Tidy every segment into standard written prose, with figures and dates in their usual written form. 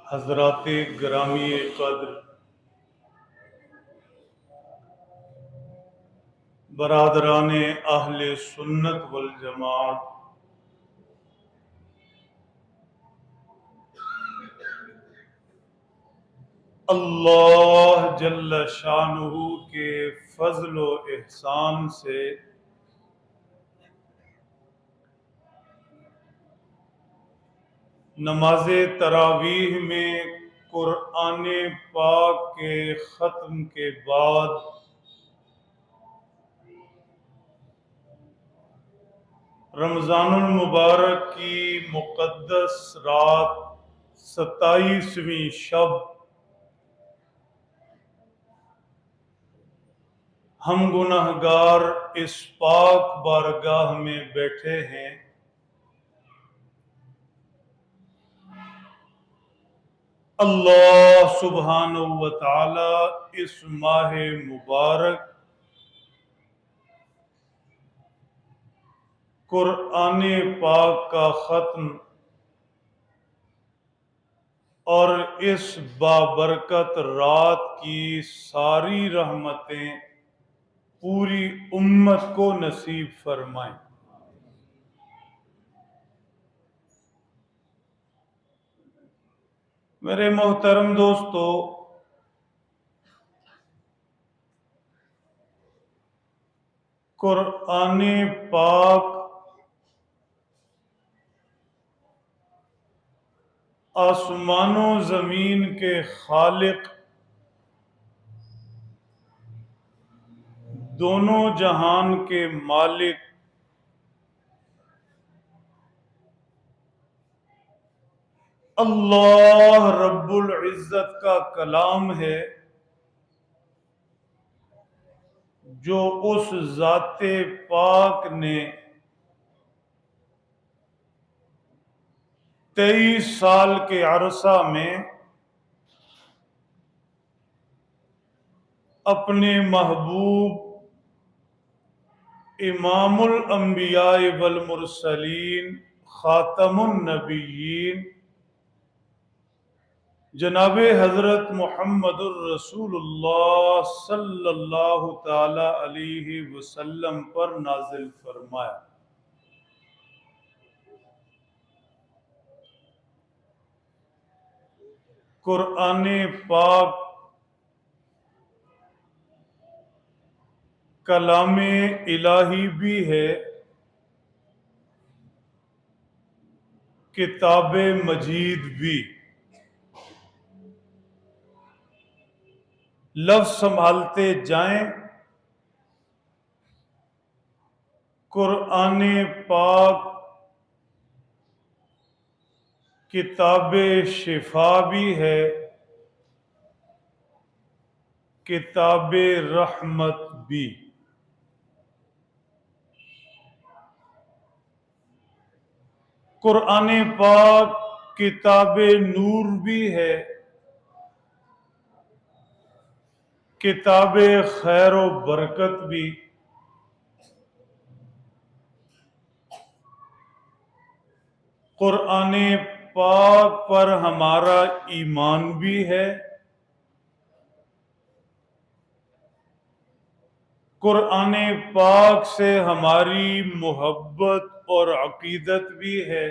हजरात ग्रामी कद्र, बरादरान अहले सुन्नत वल जमात, अल्लाह जल्ल शानुहु के फजल व एहसान से नमाज तरावीह में कुरान पाक के ख़त्म के बाद रमज़ानुल मुबारक की मुक़द्दस रात 27वीं शब हम गुनहगार इस पाक बारगाह में बैठे हैं। अल्लाह सुब्हानहु व तआला इस माह मुबारक कुरान पाक का ख़त्म और इस बाबरकत रात की सारी रहमतें पूरी उम्मत को नसीब फरमाएं। मेरे मोहतरम दोस्तों, कुरान पाक आसमानों ज़मीन के खालिक, दोनों जहान के मालिक, अल्लाह रब्बुल इज़्ज़त का कलाम है, जो उस ज़ाते पाक ने 23 साल के अरसा में अपने महबूब इमामुल अंबिया वल मुरसलीन खातमुन नबिय्यीन जनाबे हजरत मुहम्मदुर रसूलुल्लाह सल्लल्लाहु ताला अलैहि वसल्लम पर नाजिल फरमाया। कुरान पाक कलामे इलाही भी है, किताबे मजीद भी। लफ्ज संभालते जाएं, कुरान पाक किताबे शिफा भी है, किताबे रहमत भी। कुरान पाक किताबे नूर भी है, किताबे खैर व बरकत भी। कुरान पाक पर हमारा ईमान भी है, कुरान पाक से हमारी मोहब्बत और अकीदत भी है।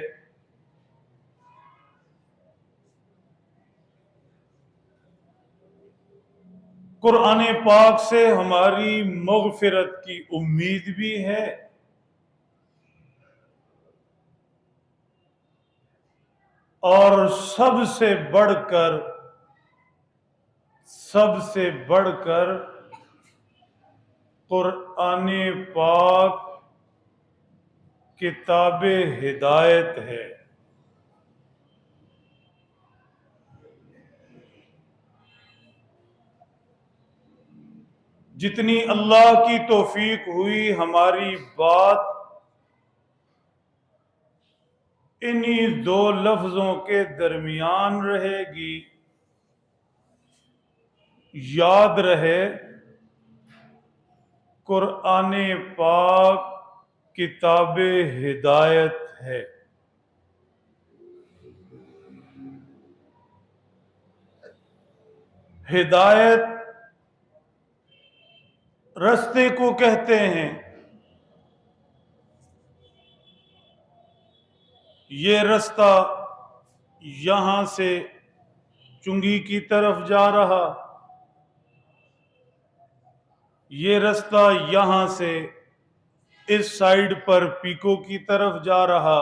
कुरान पाक से हमारी मग़फ़िरत की उम्मीद भी है, और सबसे बढ़कर कुरान पाक किताबे हिदायत है। जितनी अल्लाह की तौफीक हुई हमारी बात इन्हीं दो लफ्जों के दरमियान रहेगी। याद रहे, कुरान पाक किताबे हिदायत है। हिदायत रास्ते को कहते हैं। ये रास्ता यहां से चुंगी की तरफ जा रहा, ये रास्ता यहां से इस साइड पर पीको की तरफ जा रहा।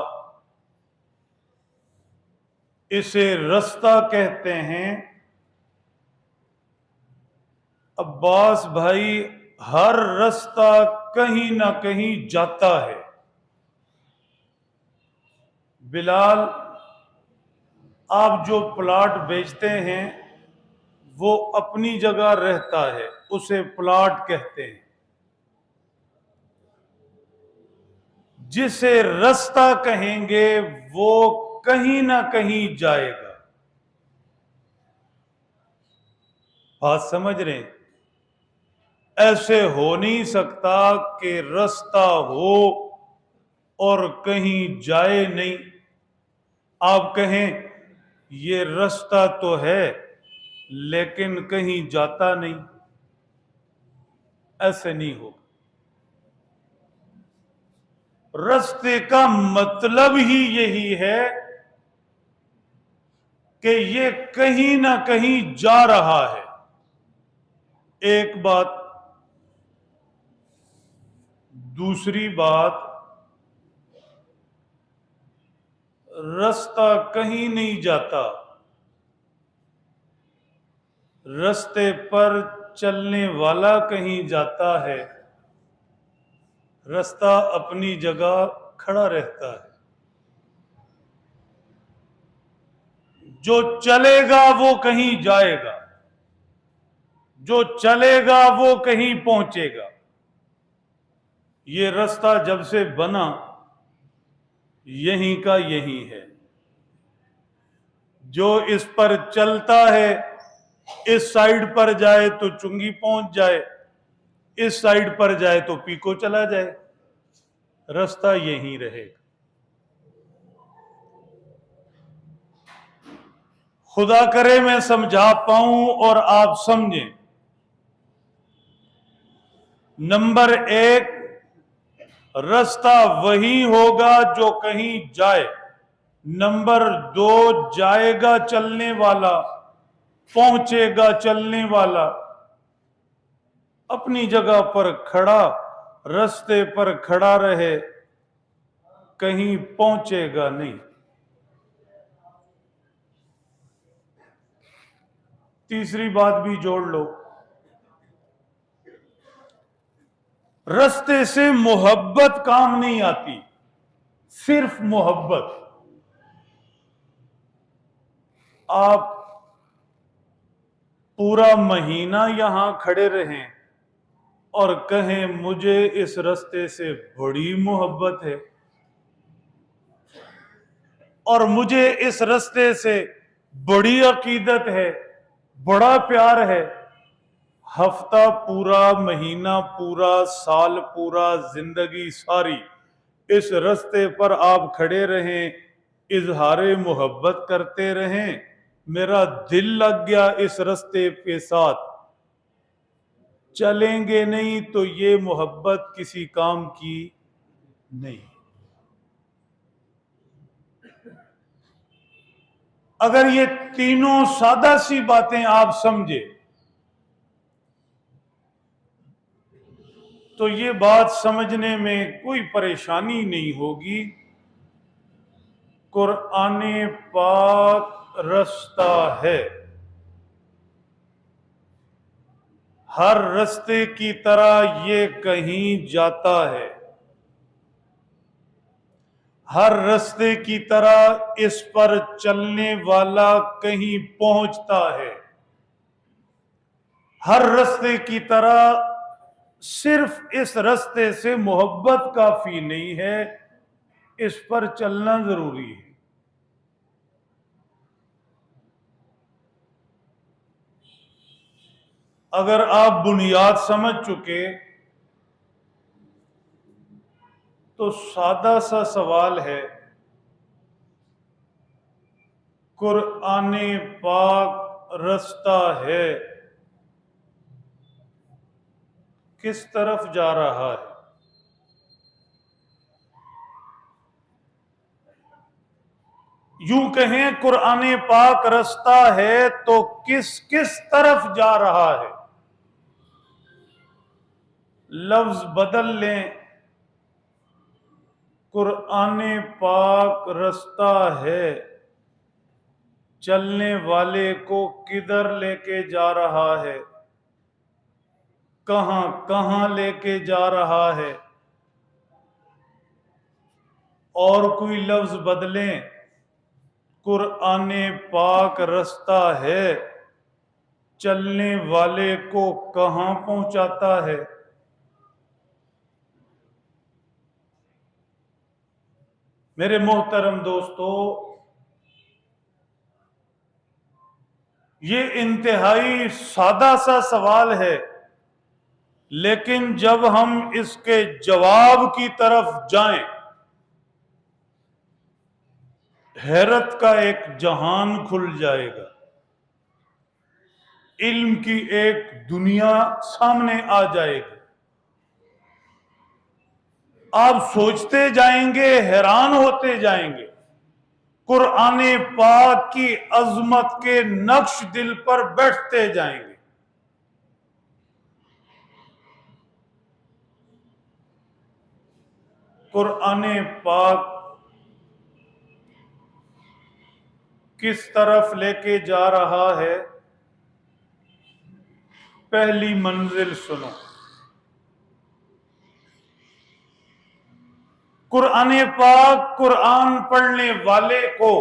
इसे रास्ता कहते हैं। अब्बास भाई, हर रास्ता कहीं ना कहीं जाता है। बिलाल, आप जो प्लॉट बेचते हैं वो अपनी जगह रहता है, उसे प्लॉट कहते हैं। जिसे रास्ता कहेंगे वो कहीं ना कहीं जाएगा। बात समझ रहे हैं? ऐसे हो नहीं सकता कि रास्ता हो और कहीं जाए नहीं। आप कहें ये रास्ता तो है लेकिन कहीं जाता नहीं, ऐसे नहीं होगा। रास्ते का मतलब ही यही है कि ये कहीं ना कहीं जा रहा है। एक बात। दूसरी बात, रास्ता कहीं नहीं जाता, रास्ते पर चलने वाला कहीं जाता है। रास्ता अपनी जगह खड़ा रहता है। जो चलेगा वो कहीं जाएगा, जो चलेगा वो कहीं पहुंचेगा। ये रास्ता जब से बना यहीं का यही है। जो इस पर चलता है, इस साइड पर जाए तो चुंगी पहुंच जाए, इस साइड पर जाए तो पीको चला जाए। रास्ता यहीं रहेगा। खुदा करे मैं समझा पाऊं और आप समझें। नंबर एक, रास्ता वही होगा जो कहीं जाए। नंबर दो, जाएगा चलने वाला, पहुंचेगा चलने वाला। अपनी जगह पर खड़ा, रास्ते पर खड़ा रहे, कहीं पहुंचेगा नहीं। तीसरी बात भी जोड़ लो। रास्ते से मोहब्बत काम नहीं आती, सिर्फ मोहब्बत। आप पूरा महीना यहां खड़े रहें और कहें मुझे इस रास्ते से बड़ी मोहब्बत है और मुझे इस रास्ते से बड़ी अकीदत है, बड़ा प्यार है। हफ्ता पूरा, महीना पूरा, साल पूरा, जिंदगी सारी इस रास्ते पर आप खड़े रहें, इजहारे मोहब्बत करते रहें, मेरा दिल लग गया इस रास्ते के साथ, चलेंगे नहीं तो ये मोहब्बत किसी काम की नहीं। अगर ये तीनों सादा सी बातें आप समझे तो ये बात समझने में कोई परेशानी नहीं होगी। कुरान पाक रास्ता है। हर रास्ते की तरह ये कहीं जाता है, हर रास्ते की तरह इस पर चलने वाला कहीं पहुंचता है। हर रास्ते की तरह सिर्फ इस रास्ते से मोहब्बत काफी नहीं है, इस पर चलना जरूरी है। अगर आप बुनियाद समझ चुके तो सादा सा सवाल है, कुरान पाक रास्ता है किस तरफ जा रहा है। यूं कहें कुरान पाक रास्ता है तो किस किस तरफ जा रहा है। लफ्ज बदल लें, कुरान पाक रास्ता है, चलने वाले को किधर लेके जा रहा है, कहां कहां लेके जा रहा है। और कोई लफ्ज बदलें, कुरान पाक रास्ता है, चलने वाले को कहां पहुंचाता है। मेरे मोहतरम दोस्तों, ये इंतहाई सादा सा सवाल है, लेकिन जब हम इसके जवाब की तरफ जाएं, हैरत का एक जहान खुल जाएगा, इल्म की एक दुनिया सामने आ जाएगी। आप सोचते जाएंगे, हैरान होते जाएंगे, कुरान पाक की अजमत के नक्श दिल पर बैठते जाएंगे। कुरान पाक किस तरफ लेके जा रहा है। पहली मंजिल सुनो। कुरान पाक कुरान पढ़ने वाले को,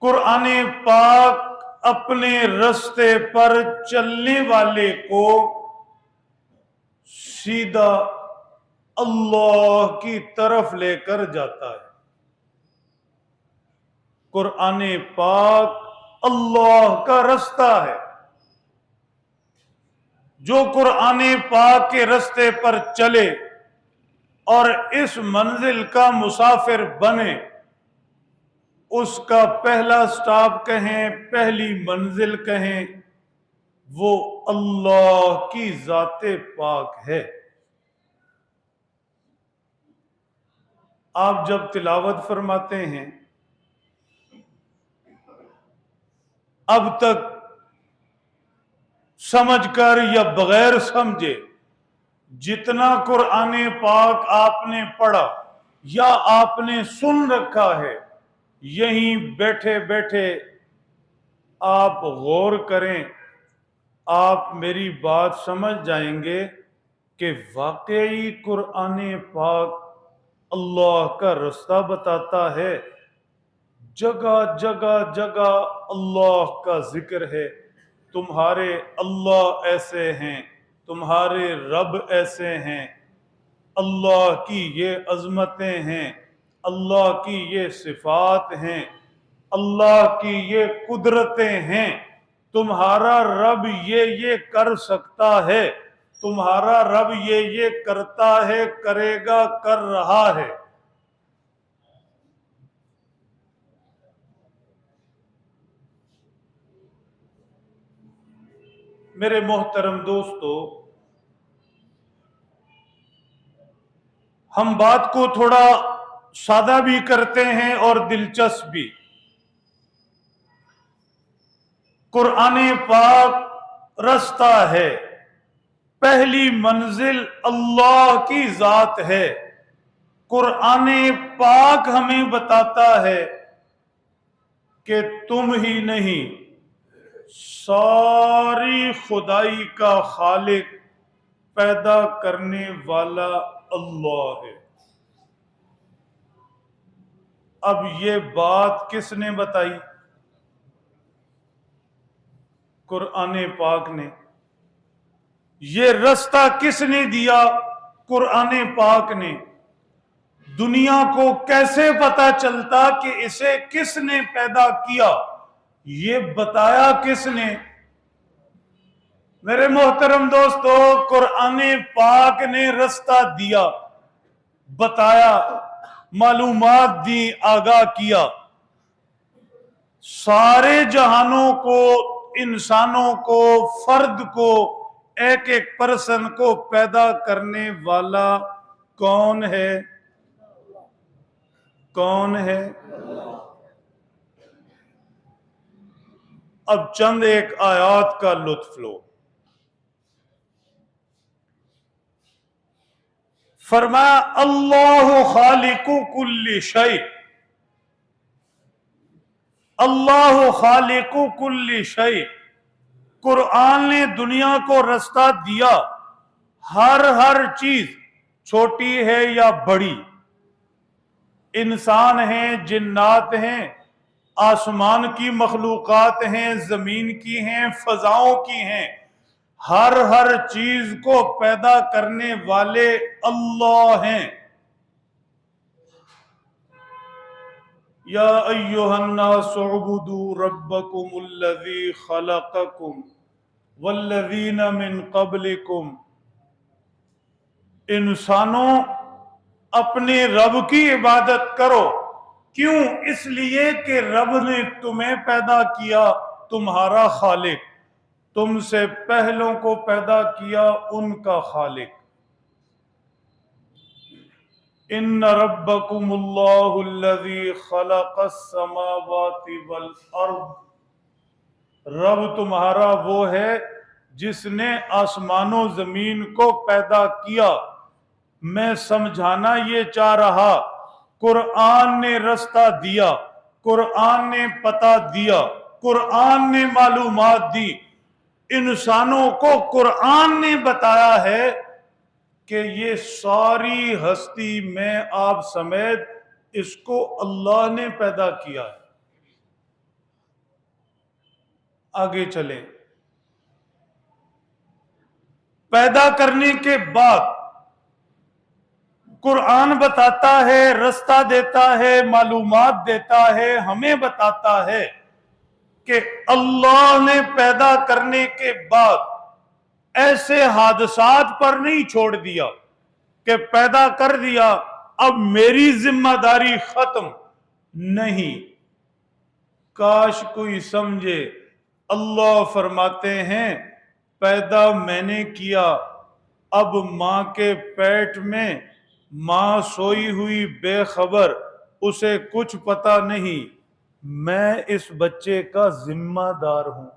कुरान पाक अपने रास्ते पर चलने वाले को सीधा अल्लाह की तरफ लेकर जाता है। कुरान पाक अल्लाह का रास्ता है। जो कुरान पाक के रास्ते पर चले और इस मंजिल का मुसाफिर बने, उसका पहला स्टॉप कहें, पहली मंजिल कहें, वो अल्लाह की जाते पाक है। आप जब तिलावत फरमाते हैं, अब तक समझकर या बगैर समझे जितना कुरान पाक आपने पढ़ा या आपने सुन रखा है, यहीं बैठे बैठे आप गौर करें, आप मेरी बात समझ जाएंगे कि वाकई कुरान पाक अल्लाह का रास्ता बताता है। जगह जगह जगह अल्लाह का जिक्र है। तुम्हारे अल्लाह ऐसे हैं, तुम्हारे रब ऐसे हैं, अल्लाह की ये अजमतें हैं, अल्लाह की ये सिफात हैं, अल्लाह की ये कुदरतें हैं। तुम्हारा रब ये कर सकता है, तुम्हारा रब ये करता है, करेगा, कर रहा है। मेरे मोहतरम दोस्तों, हम बात को थोड़ा सादा भी करते हैं और दिलचस्प भी। कुरान पाक रास्ता है, पहली मंजिल अल्लाह की जात है। कुरान पाक हमें बताता है कि तुम ही नहीं, सारी खुदाई का खालिक, पैदा करने वाला अल्लाह है। अब ये बात किसने बताई? कुरान पाक ने। ये रास्ता किसने दिया? कुरान पाक ने। दुनिया को कैसे पता चलता कि इसे किसने पैदा किया? ये बताया किसने? मेरे मोहतरम दोस्तों, कुरान पाक ने रास्ता दिया, बताया, मालूमात दी, आगाह किया। सारे जहानों को, इंसानों को, फर्द को एक एक पर्सन को पैदा करने वाला कौन है? कौन है? अब चंद एक आयात का लुत्फ लो। फरमाया अल्लाह खालिकु कुल्ली शै, अल्लाह खालिकु कुल्ली शै। कुरान ने दुनिया को रास्ता दिया, हर चीज छोटी है या बड़ी, इंसान हैं, जिन्नात हैं, आसमान की मखलूकात हैं, जमीन की हैं, फजाओं की हैं, हर चीज को पैदा करने वाले अल्लाह हैं। या अय्युहन्नासु उबुदू रब्बकुमुल्लज़ी खलक़कुम वल्लज़ीना मिन क़ब्लिकुम। इंसानों, अपने रब की इबादत करो। क्यों? इसलिए कि रब ने तुम्हें पैदा किया, तुम्हारा खालिक, तुमसे पहलों को पैदा किया, उनका खालिक। इन्न रब्बकुमुल्लाहुल्लज़ी खलक़स समावाति वल अर्द। रब तुम्हारा वो है जिसने आसमानों जमीन को पैदा किया। मैं समझाना ये चाह रहा, कुरान ने रास्ता दिया, कुरान ने पता दिया, कुरान ने मालूमात दी, इंसानों को कुरान ने बताया है कि ये सारी हस्ती में आप समेत इसको अल्लाह ने पैदा किया है। आगे चले। पैदा करने के बाद कुरान बताता है, रास्ता देता है, मालूमात देता है, हमें बताता है कि अल्लाह ने पैदा करने के बाद ऐसे हादसात पर नहीं छोड़ दिया कि पैदा कर दिया अब मेरी जिम्मेदारी खत्म। नहीं, काश कोई समझे। अल्लाह फरमाते हैं पैदा मैंने किया, अब मां के पेट में मां सोई हुई बेखबर, उसे कुछ पता नहीं, मैं इस बच्चे का जिम्मेदार हूं।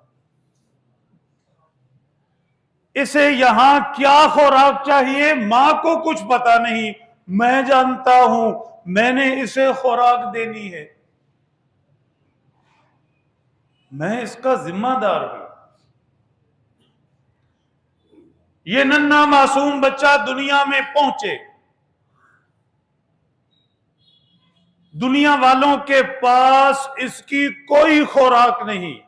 इसे यहां क्या खुराक चाहिए, मां को कुछ पता नहीं, मैं जानता हूं, मैंने इसे खुराक देनी है, मैं इसका जिम्मेदार हूं। ये नन्हा मासूम बच्चा दुनिया में पहुंचे, दुनिया वालों के पास इसकी कोई खुराक नहीं,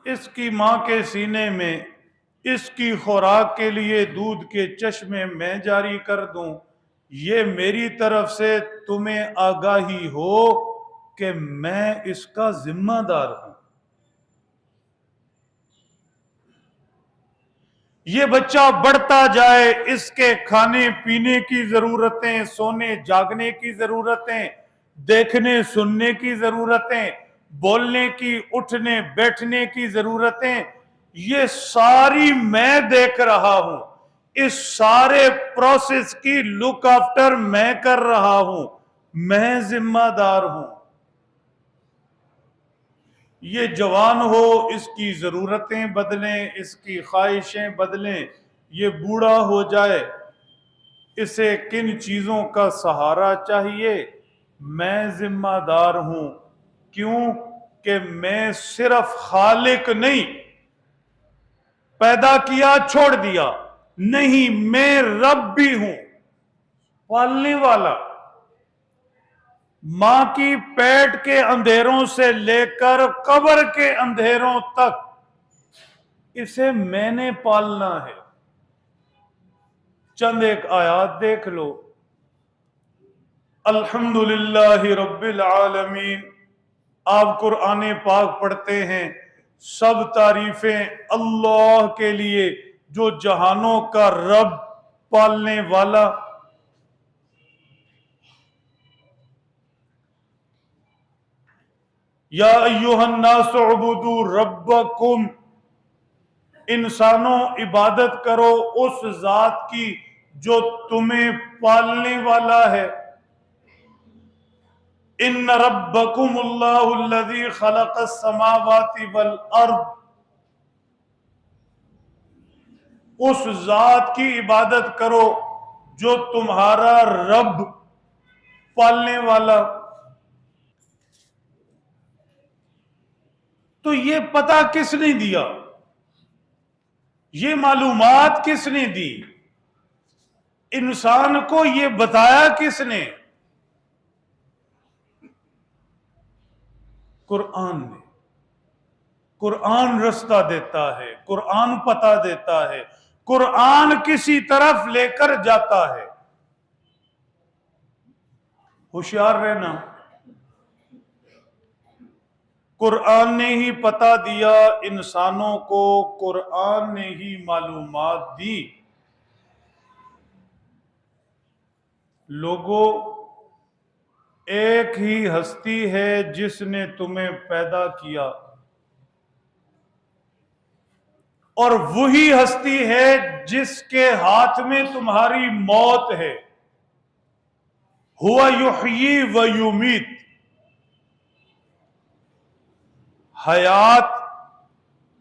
इसकी मां के सीने में इसकी खुराक के लिए दूध के चश्मे मैं जारी कर दूं, ये मेरी तरफ से तुम्हें आगाही हो कि मैं इसका जिम्मेदार हूं। ये बच्चा बढ़ता जाए, इसके खाने पीने की जरूरतें, सोने जागने की जरूरतें, देखने सुनने की जरूरतें, बोलने की, उठने बैठने की जरूरतें, ये सारी मैं देख रहा हूं। इस सारे प्रोसेस की लुक आफ्टर मैं कर रहा हूं, मैं जिम्मेदार हूं। ये जवान हो, इसकी ज़रूरतें बदलें, इसकी ख्वाहिशें बदलें, ये बूढ़ा हो जाए, इसे किन चीज़ों का सहारा चाहिए, मैं जिम्मेदार हूं। क्यों? कि मैं सिर्फ खालिक नहीं, पैदा किया छोड़ दिया नहीं, मैं रब भी हूं, पालने वाला। मां की पेट के अंधेरों से लेकर कब्र के अंधेरों तक इसे मैंने पालना है। चंद एक आयात देख लो। अल्हम्दुलिल्लाहि रब्बिल आलमीन। आप कुरान पाक पढ़ते हैं, सब तारीफें अल्लाह के लिए जो जहानों का रब, पालने वाला। या अय्युहन्नासु उबुदू रब्बकुम, इंसानों इबादत करो उस जात की जो तुम्हें पालने वाला है। इन्न रब्बकुमुल्लाहुल्लज़ी खलक़स समावाति वल अर्द, उस जात की इबादत करो जो तुम्हारा रब, पालने वाला। तो ये पता किसने दिया, ये मालूमात किसने दी, इंसान को ये बताया किसने? कुरान ने। कुरान रास्ता देता है, कुरान पता देता है, कुरान किसी तरफ लेकर जाता है। होशियार रहना। कुरान ने ही पता दिया इंसानों को, कुरान ने ही मालूमात दी। लोगों, एक ही हस्ती है जिसने तुम्हें पैदा किया, और वही हस्ती है जिसके हाथ में तुम्हारी मौत है। हुवा युहयी व युमीत। हयात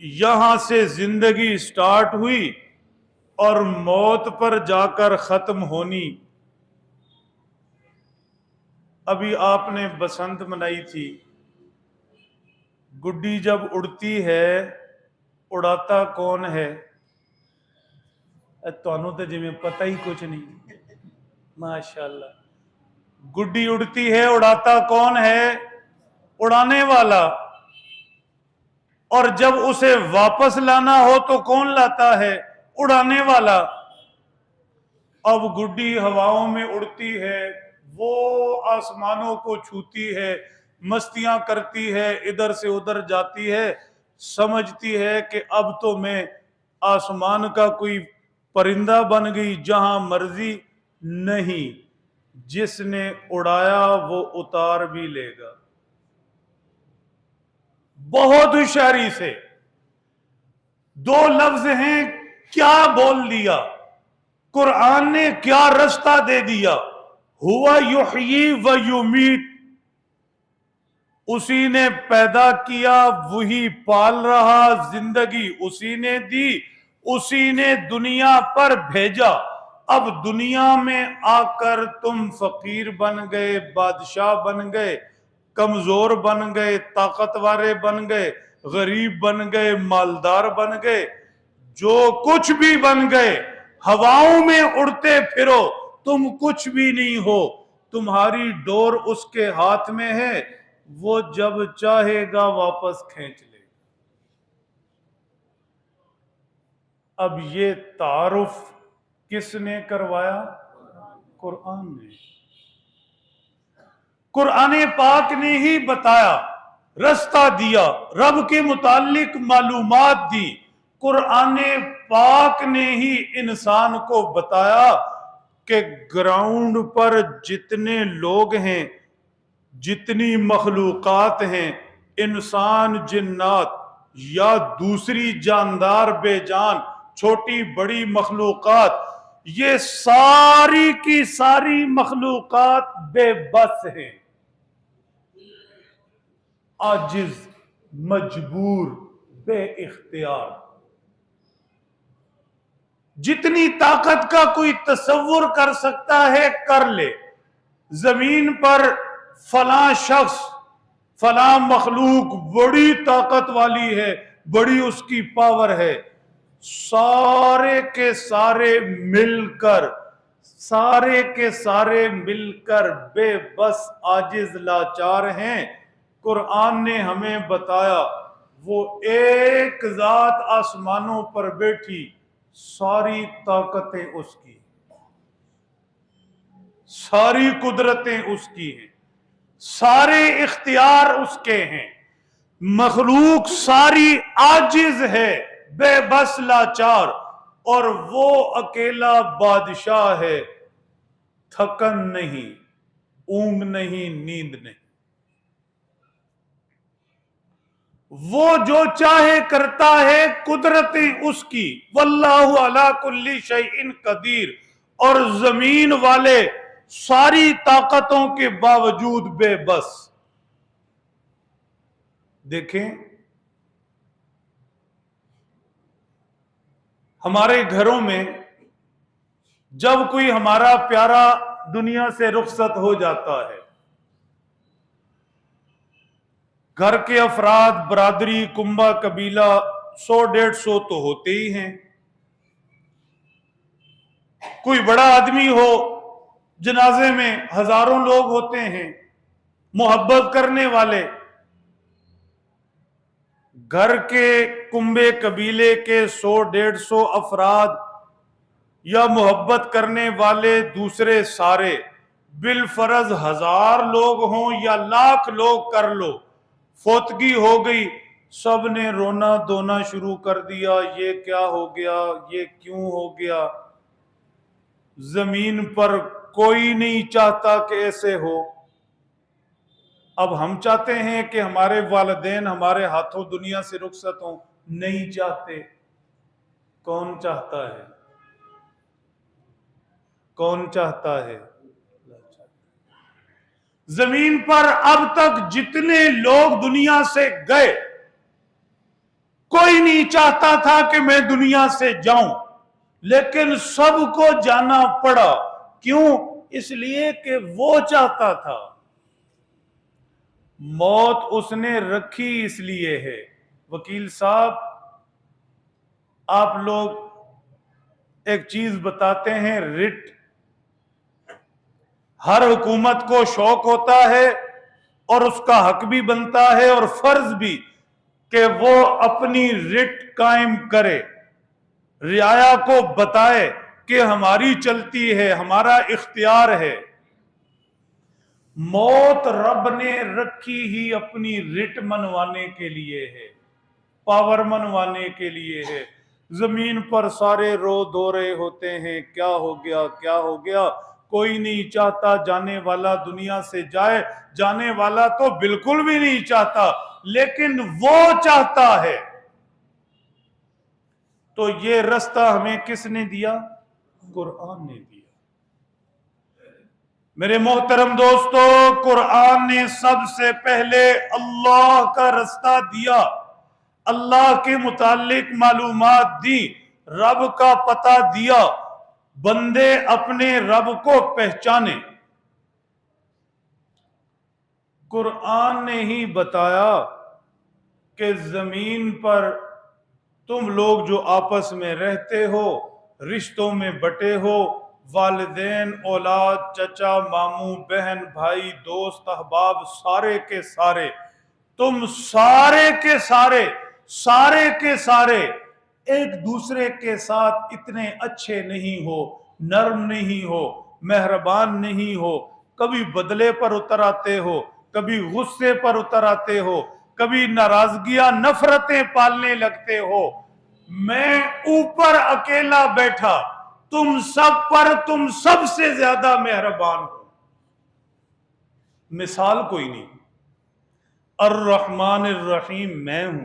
यहां से जिंदगी स्टार्ट हुई और मौत पर जाकर खत्म होनी। अभी आपने बसंत मनाई थी। गुड्डी जब उड़ती है, उड़ाता कौन है? ਤੁਹਾਨੂੰ तो जिमें पता ही कुछ नहीं। माशाल्लाह। गुड्डी उड़ती है, उड़ाता कौन है? उड़ाने वाला। और जब उसे वापस लाना हो तो कौन लाता है? उड़ाने वाला। अब गुड्डी हवाओं में उड़ती है, वो आसमानों को छूती है, मस्तियां करती है, इधर से उधर जाती है, समझती है कि अब तो मैं आसमान का कोई परिंदा बन गई, जहां मर्जी। नहीं, जिसने उड़ाया वो उतार भी लेगा। बहुत होशियारी से दो लफ्ज हैं, क्या बोल दिया कुरान ने, क्या रास्ता दे दिया। हुआ युहयी व युमीत, उसी ने पैदा किया, वही पाल रहा, जिंदगी उसी ने दी, उसी ने दुनिया पर भेजा। अब दुनिया में आकर तुम फकीर बन गए, बादशाह बन गए, कमजोर बन गए, ताकतवारे बन गए, गरीब बन गए, मालदार बन गए, जो कुछ भी बन गए, हवाओं में उड़ते फिरो, तुम कुछ भी नहीं हो। तुम्हारी डोर उसके हाथ में है, वो जब चाहेगा वापस खींच ले। अब ये तारुफ किसने करवाया? कुरान ने। कुरान पाक ने ही बताया, रास्ता दिया, रब के मुतालिक मालूमात दी। कुरान पाक ने ही इंसान को बताया कि ग्राउंड पर जितने लोग हैं, जितनी मखलूकात हैं, इंसान, जिन्नात या दूसरी जानदार बेजान छोटी बड़ी मखलूकात, ये सारी की सारी मखलूकात बेबस हैं, आजिज, मजबूर, बेइख्तियार। जितनी ताकत का कोई तसव्वुर कर सकता है कर ले। जमीन पर फला शख्स, फला मखलूक बड़ी ताकत वाली है, बड़ी उसकी पावर है, सारे के सारे मिलकर, सारे के सारे मिलकर बेबस, आजिज, लाचार हैं। कुरान ने हमें बताया, वो एक जात आसमानों पर बैठी, सारी ताकतें उसकी, सारी कुदरतें उसकी हैं, सारे इख्तियार उसके हैं। मखलूक सारी आजिज है, बेबस, लाचार, और वो अकेला बादशाह है। थकन नहीं, ऊंग नहीं, नींद नहीं। वो जो चाहे करता है, कुदरतें उसकी, वल्लाहु अला कुल्ली शैइन कदीर। और जमीन वाले सारी ताकतों के बावजूद बेबस। देखें, हमारे घरों में जब कोई हमारा प्यारा दुनिया से रुखसत हो जाता है, घर के अफराद, बरादरी, कुंबा, कबीला 100-150 तो होते ही हैं। कोई बड़ा आदमी हो, जनाजे में हजारों लोग होते हैं मोहब्बत करने वाले। घर के कुंबे कबीले के 100-150 अफराद या मोहब्बत करने वाले दूसरे सारे, बिलफरज 1000 लोग हों या लाख लोग कर लो, फोतगी हो गई, सब ने रोना धोना शुरू कर दिया। ये क्या हो गया, ये क्यों हो गया। जमीन पर कोई नहीं चाहता कि ऐसे हो। अब हम चाहते हैं कि हमारे वालिदैन हमारे हाथों दुनिया से रुखसत हों, नहीं चाहते। कौन चाहता है? कौन चाहता है? जमीन पर अब तक जितने लोग दुनिया से गए, कोई नहीं चाहता था कि मैं दुनिया से जाऊं, लेकिन सबको जाना पड़ा। क्यों? इसलिए कि वो चाहता था। मौत उसने रखी इसलिए है। वकील साहब, आप लोग एक चीज बताते हैं, रिट। हर हुकूमत को शौक होता है और उसका हक भी बनता है और फर्ज भी कि वो अपनी रिट कायम करे, रियाया को बताए कि हमारी चलती है, हमारा इख्तियार है। मौत रब ने रखी ही अपनी रिट मनवाने के लिए है, पावर मनवाने के लिए है। जमीन पर सारे रो धो रहे होते हैं, क्या हो गया, क्या हो गया। कोई नहीं चाहता जाने वाला दुनिया से जाए, जाने वाला तो बिल्कुल भी नहीं चाहता, लेकिन वो चाहता है। तो ये रास्ता हमें किसने दिया? कुरान ने दिया। मेरे मोहतरम दोस्तों, कुरान ने सबसे पहले अल्लाह का रास्ता दिया, अल्लाह के मुतालिक मालूमात दी, रब का पता दिया, बंदे अपने रब को पहचाने। कुरान ने ही बताया कि जमीन पर तुम लोग जो आपस में रहते हो, रिश्तों में बटे हो, वालिदैन, औलाद, चचा, मामू, बहन, भाई, दोस्त, अहबाब, सारे के सारे, तुम सारे के सारे, सारे के सारे एक दूसरे के साथ इतने अच्छे नहीं हो, नर्म नहीं हो, मेहरबान नहीं हो। कभी बदले पर उतर आते हो, कभी गुस्से पर उतर आते हो, कभी नाराजगियां, नफरतें पालने लगते हो। मैं ऊपर अकेला बैठा, तुम सब पर तुम सबसे ज्यादा मेहरबान हो। मिसाल कोई नहीं। अर्रहमान अर्रहीम मैं हूं,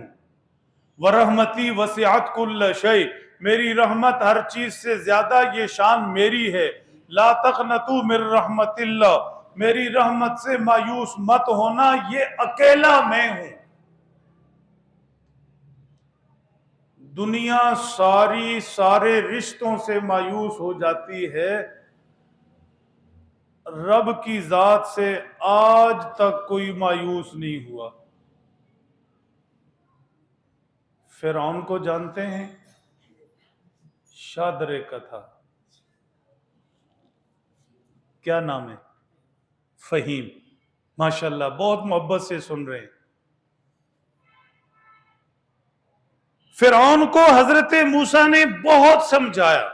वरहमती वसिअत कुल्ल शै, मेरी रहमत हर चीज से ज्यादा, ये शान मेरी है। ला तक़नतू मिर रहमतिल्लाह, मेरी रहमत से मायूस मत होना, ये अकेला मैं हूं। दुनिया सारी सारे रिश्तों से मायूस हो जाती है, रब की जात से आज तक कोई मायूस नहीं हुआ। फिरौन को जानते हैं? शादरे कथा, क्या नाम है? फहीम। माशाल्लाह, बहुत मोहब्बत से सुन रहे हैं। फिरौन को हजरत मूसा ने बहुत समझाया,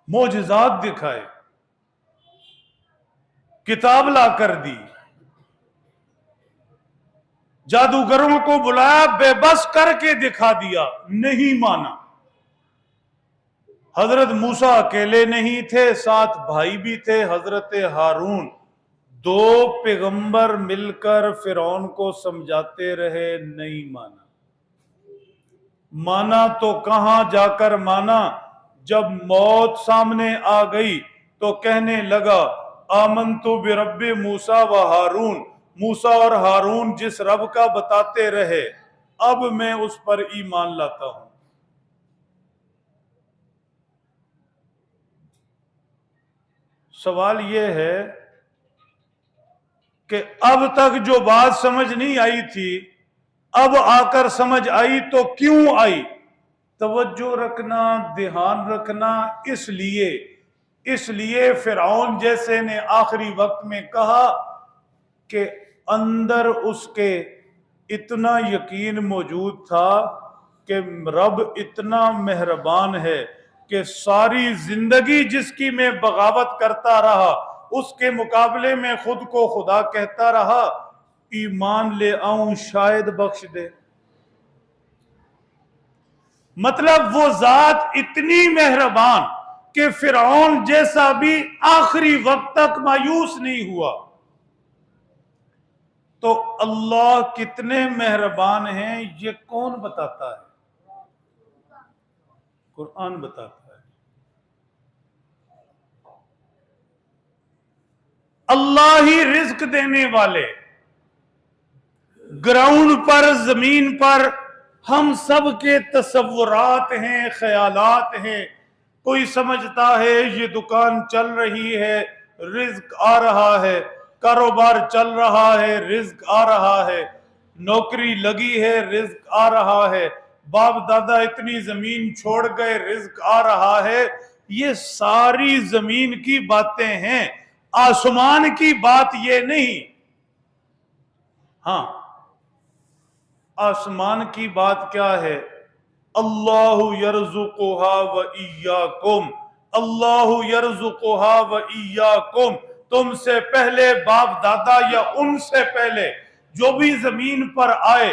मोजज़ात दिखाए, किताब ला कर दी, जादूगरों को बुलाया, बेबस करके दिखा दिया, नहीं माना। हजरत मूसा अकेले नहीं थे, साथ भाई भी थे, हजरत हारून। दो पैगंबर मिलकर फिरौन को समझाते रहे, नहीं माना। माना तो कहां जाकर माना, जब मौत सामने आ गई तो कहने लगा आमंतु बिरब्बि मूसा व हारून, मूसा और हारून जिस रब का बताते रहे, अब मैं उस पर ईमान लाता हूं। सवाल यह है कि अब तक जो बात समझ नहीं आई थी, अब आकर समझ आई, तो क्यों आई? तवज्जो रखना, ध्यान रखना। इसलिए फिरौन जैसे ने आखिरी वक्त में कहा कि अंदर उसके इतना यकीन मौजूद था कि रब इतना मेहरबान है कि सारी जिंदगी जिसकी मैं बगावत करता रहा, उसके मुकाबले में खुद को खुदा कहता रहा, ईमान ले आऊं शायद बख्श दे। मतलब वो जात इतनी मेहरबान कि फिरौन जैसा भी आखिरी वक्त तक मायूस नहीं हुआ। तो अल्लाह कितने मेहरबान हैं ये कौन बताता है? कुरान बताता है। अल्लाह ही रिज्क देने वाले। ग्राउंड पर, जमीन पर हम सब के तसव्वुरात हैं, ख्यालात हैं। कोई समझता है ये दुकान चल रही है, रिज्क आ रहा है, कारोबार चल रहा है, रिज्क आ रहा है, नौकरी लगी है, रिज्क आ रहा है, बाप दादा इतनी जमीन छोड़ गए, रिज्क आ रहा है। ये सारी जमीन की बातें हैं, आसमान की बात ये नहीं। हाँ, आसमान की बात क्या है? अल्लाहु यर्जुकुहा व इय्याकुम, अल्लाहु यर्जुकुहा व इय्याकुम। तुमसे पहले बाप दादा या उनसे पहले जो भी जमीन पर आए,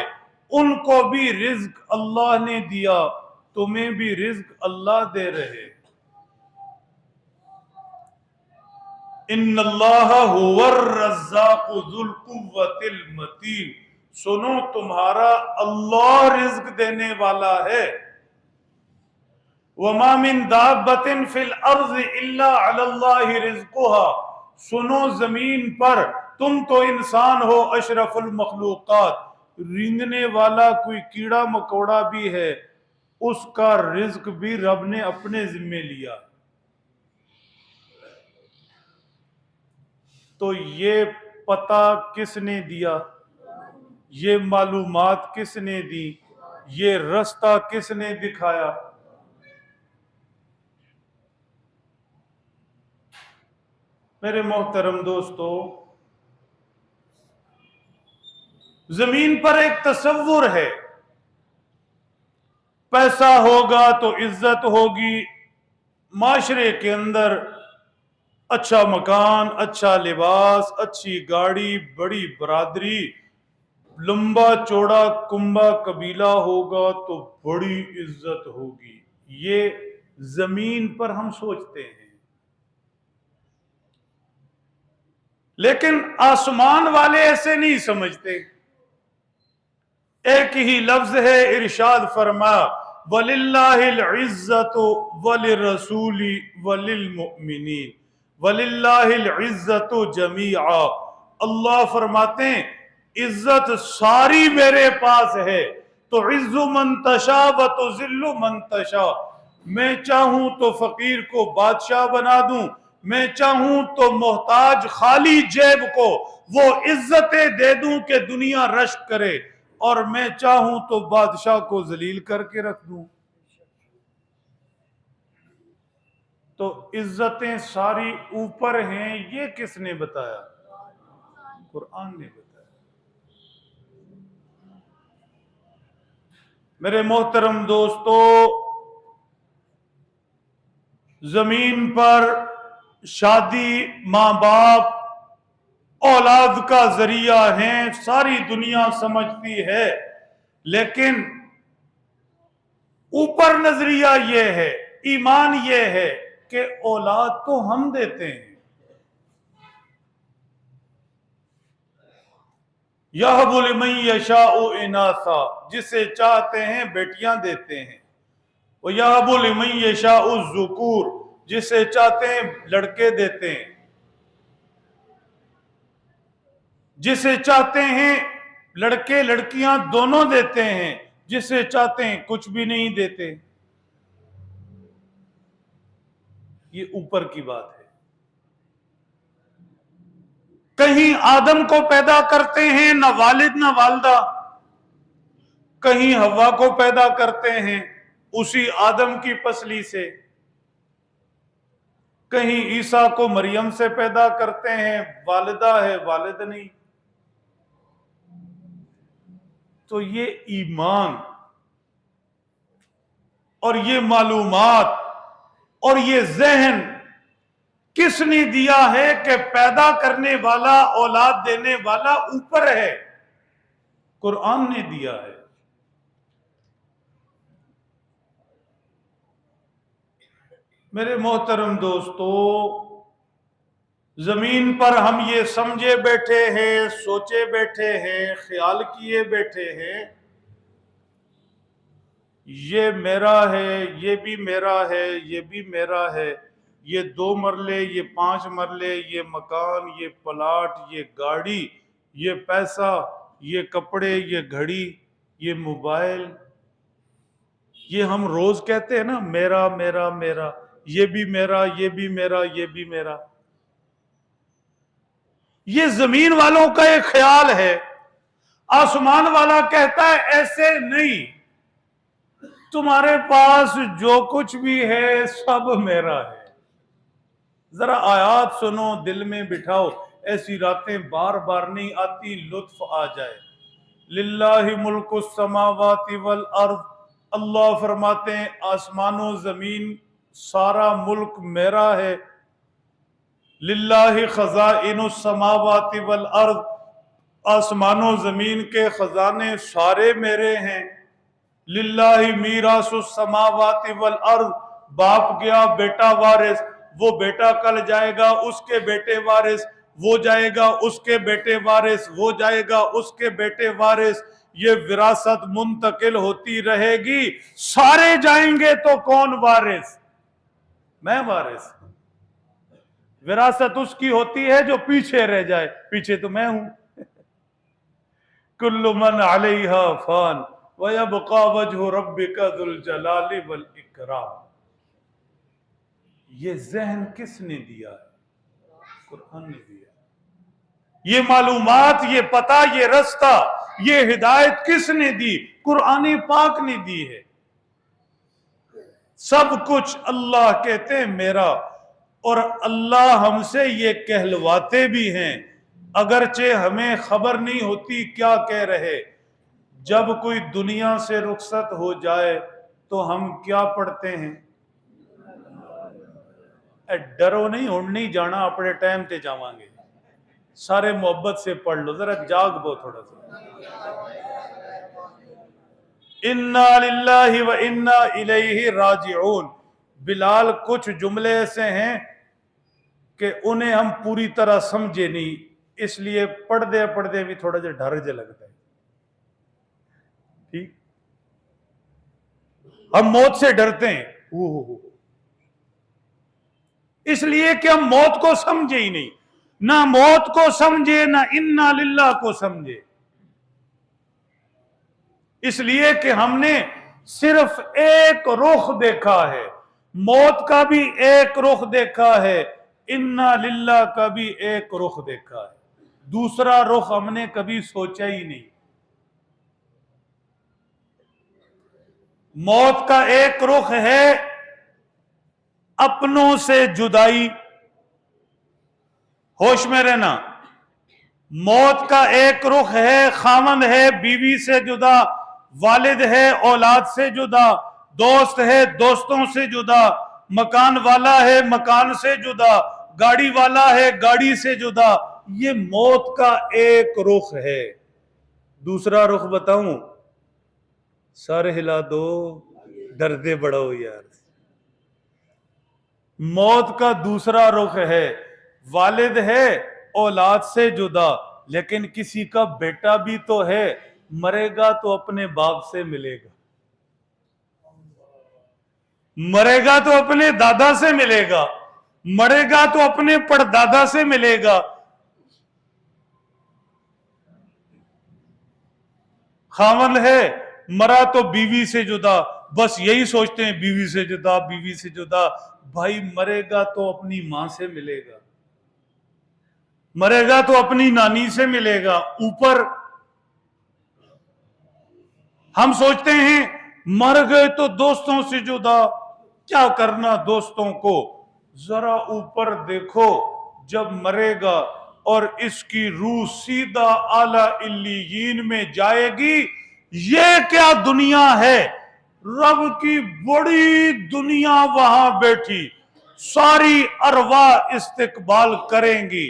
उनको भी रिज्क अल्लाह ने दिया, तुम्हें भी रिज्क अल्लाह दे रहे। इन्नल्लाह हुवर रज़्ज़ाक़ु ज़ुल कुव्वतिल मतीन। सुनो, तुम्हारा अल्लाह रिज्क देने वाला है। वमा मिन दाब्बतिन फिल अर्ज़ इल्ला अलल्लाहि रिज़्क़ुहा। सुनो, जमीन पर तुम तो इंसान हो अशरफुल मखलूक़ात, रेंगने वाला कोई कीड़ा मकोड़ा भी है, उसका रिज्क भी रब ने अपने जिम्मे लिया। तो ये पता किसने दिया? ये मालूमात किसने दी? ये रास्ता किसने दिखाया? मेरे मोहतरम दोस्तों, जमीन पर एक तसव्वुर है, पैसा होगा तो इज्जत होगी, माशरे के अंदर अच्छा मकान, अच्छा लिबास, अच्छी गाड़ी, बड़ी बरादरी, लंबा चौड़ा कुंबा कबीला होगा तो बड़ी इज्जत होगी। ये जमीन पर हम सोचते हैं, लेकिन आसमान वाले ऐसे नहीं समझते। एक ही लफ्ज है, इरशाद फरमाया वलिल्लाहिल इज्जतु वलिर्रसूली वलिलमुमिनीन वलिल्लाहिल इज्जतु जमीआ। अल्लाह फरमाते हैं इज्जत सारी मेरे पास है, तो इज्जु मन तशा व तुज़िल्लु मन तशा। मैं चाहूं तो फकीर को बादशाह बना दूं, मैं चाहूं तो मोहताज खाली जेब को वो इज्जतें दे दूं कि दुनिया रश्क करे, और मैं चाहूं तो बादशाह को जलील करके रख दूं। तो इज्जतें सारी ऊपर हैं, ये किसने बताया? कुरान ने बताया। मेरे मोहतरम दोस्तों, जमीन पर शादी मां बाप औलाद का जरिया है, सारी दुनिया समझती है, लेकिन ऊपर नजरिया यह है, ईमान यह है कि औलाद तो हम देते हैं। यहबु लिमन यशाउ इनासा, जिसे चाहते हैं बेटियां देते हैं। वो यहबु लिमन यशाउ ज़ुकूर, जिसे चाहते हैं लड़के देते हैं। जिसे चाहते हैं लड़के लड़कियां दोनों देते हैं, जिसे चाहते हैं कुछ भी नहीं देते। ये ऊपर की बात है। कहीं आदम को पैदा करते हैं न वालिद न वालदा, कहीं हवा को पैदा करते हैं उसी आदम की पसली से, कहीं ईसा को मरियम से पैदा करते हैं, वालिदा है वालिद नहीं। तो ये ईमान और ये मालूमात और ये जहन किसने दिया है कि पैदा करने वाला औलाद देने वाला ऊपर है? कुरान ने दिया है। मेरे मोहतरम दोस्तों, जमीन पर हम ये समझे बैठे हैं, सोचे बैठे हैं, ख्याल किए बैठे हैं, ये मेरा है, ये भी मेरा है, ये भी मेरा है, ये 2 मरले, ये 5 मरले, ये मकान, ये प्लाट, ये गाड़ी, ये पैसा, ये कपड़े, ये घड़ी, ये मोबाइल, ये हम रोज कहते हैं ना, मेरा मेरा मेरा, ये भी मेरा, ये भी मेरा, ये भी मेरा। ये जमीन वालों का एक ख्याल है। आसमान वाला कहता है ऐसे नहीं, तुम्हारे पास जो कुछ भी है सब मेरा है। जरा आयात सुनो, दिल में बिठाओ, ऐसी रातें बार बार नहीं आती, लुत्फ आ जाए। लिल्लाहि मुल्कुस समावाति वल अर्द, अल्लाह फरमाते हैं आसमानों जमीन सारा मुल्क मेरा है। लिल्लाहि खज़ाइनुस समावाति वल अर्द, आसमानों जमीन के खजाने सारे मेरे हैं। लिल्लाहि मीरासुस समावाति वल अर्द, बाप गया बेटा वारिस, वो बेटा कल जाएगा उसके बेटे वारिस, वो जाएगा उसके बेटे वारिस, वो जाएगा उसके बेटे वारिस। ये विरासत मुंतकिल होती रहेगी, सारे जाएंगे तो कौन वारिस? मैं वारिस। विरासत उसकी होती है जो पीछे रह जाए, पीछे तो मैं हूं। कुल्लु मन अलैहा फान व यबका वजहु रब्बिका जुल जलाली वल इकराम। ये जहन किसने दिया है? कुरान ने दिया। ये मालूमात, ये पता, ये रास्ता, ये हिदायत किसने दी? कुरान पाक ने दी है। सब कुछ अल्लाह कहते हैं मेरा, और अल्लाह हमसे ये कहलवाते भी हैं, अगरचे हमें खबर नहीं होती क्या कह रहे। जब कोई दुनिया से रुखसत हो जाए तो हम क्या पढ़ते हैं? डरो नहीं, हुण नहीं जाना, अपने टाइम ते जावांगे। सारे मोहब्बत से पढ़ लो, जरा जाग बो थोड़ा सा। इन्ना लिल्लाहि व इन्ना इलैहि राजिऊन। बिलाल, कुछ जुमले ऐसे हैं कि उन्हें हम पूरी तरह समझे नहीं, इसलिए पढ़ते पढ़ते भी थोड़ा सा डर जे लगता है। ठीक, हम मौत से डरते हैं इसलिए कि हम मौत को समझे ही नहीं, ना मौत को समझे ना इन्ना लिल्लाह को समझे, इसलिए कि हमने सिर्फ एक रुख देखा है। मौत का भी एक रुख देखा है, इन्ना लिल्लाह का भी एक रुख देखा है, दूसरा रुख हमने कभी सोचा ही नहीं। मौत का एक रुख है अपनों से जुदाई, होश में रहना। मौत का एक रुख है, खामंद है बीवी से जुदा, वालिद है औलाद से जुदा, दोस्त है दोस्तों से जुदा, मकान वाला है मकान से जुदा, गाड़ी वाला है गाड़ी से जुदा। ये मौत का एक रुख है। दूसरा रुख बताऊं? सर हिला दो, डरते बड़ो यार। मौत का दूसरा रुख है, वालिद है औलाद से जुदा, लेकिन किसी का बेटा भी तो है, मरेगा तो अपने बाप से मिलेगा, मरेगा तो अपने दादा से मिलेगा, मरेगा तो अपने परदादा से मिलेगा। खामन है, मरा तो बीवी से जुदा, बस यही सोचते हैं, बीवी से जुदा, बीवी से जुदा। भाई मरेगा तो अपनी मां से मिलेगा, मरेगा तो अपनी नानी से मिलेगा। ऊपर हम सोचते हैं मर गए तो दोस्तों से जुदा, क्या करना दोस्तों को। जरा ऊपर देखो, जब मरेगा और इसकी रूह सीधा आला इल्लीयीन में जाएगी, ये क्या दुनिया है, रब की बड़ी दुनिया वहां बैठी, सारी अरवाह इस्तिकबाल करेंगी।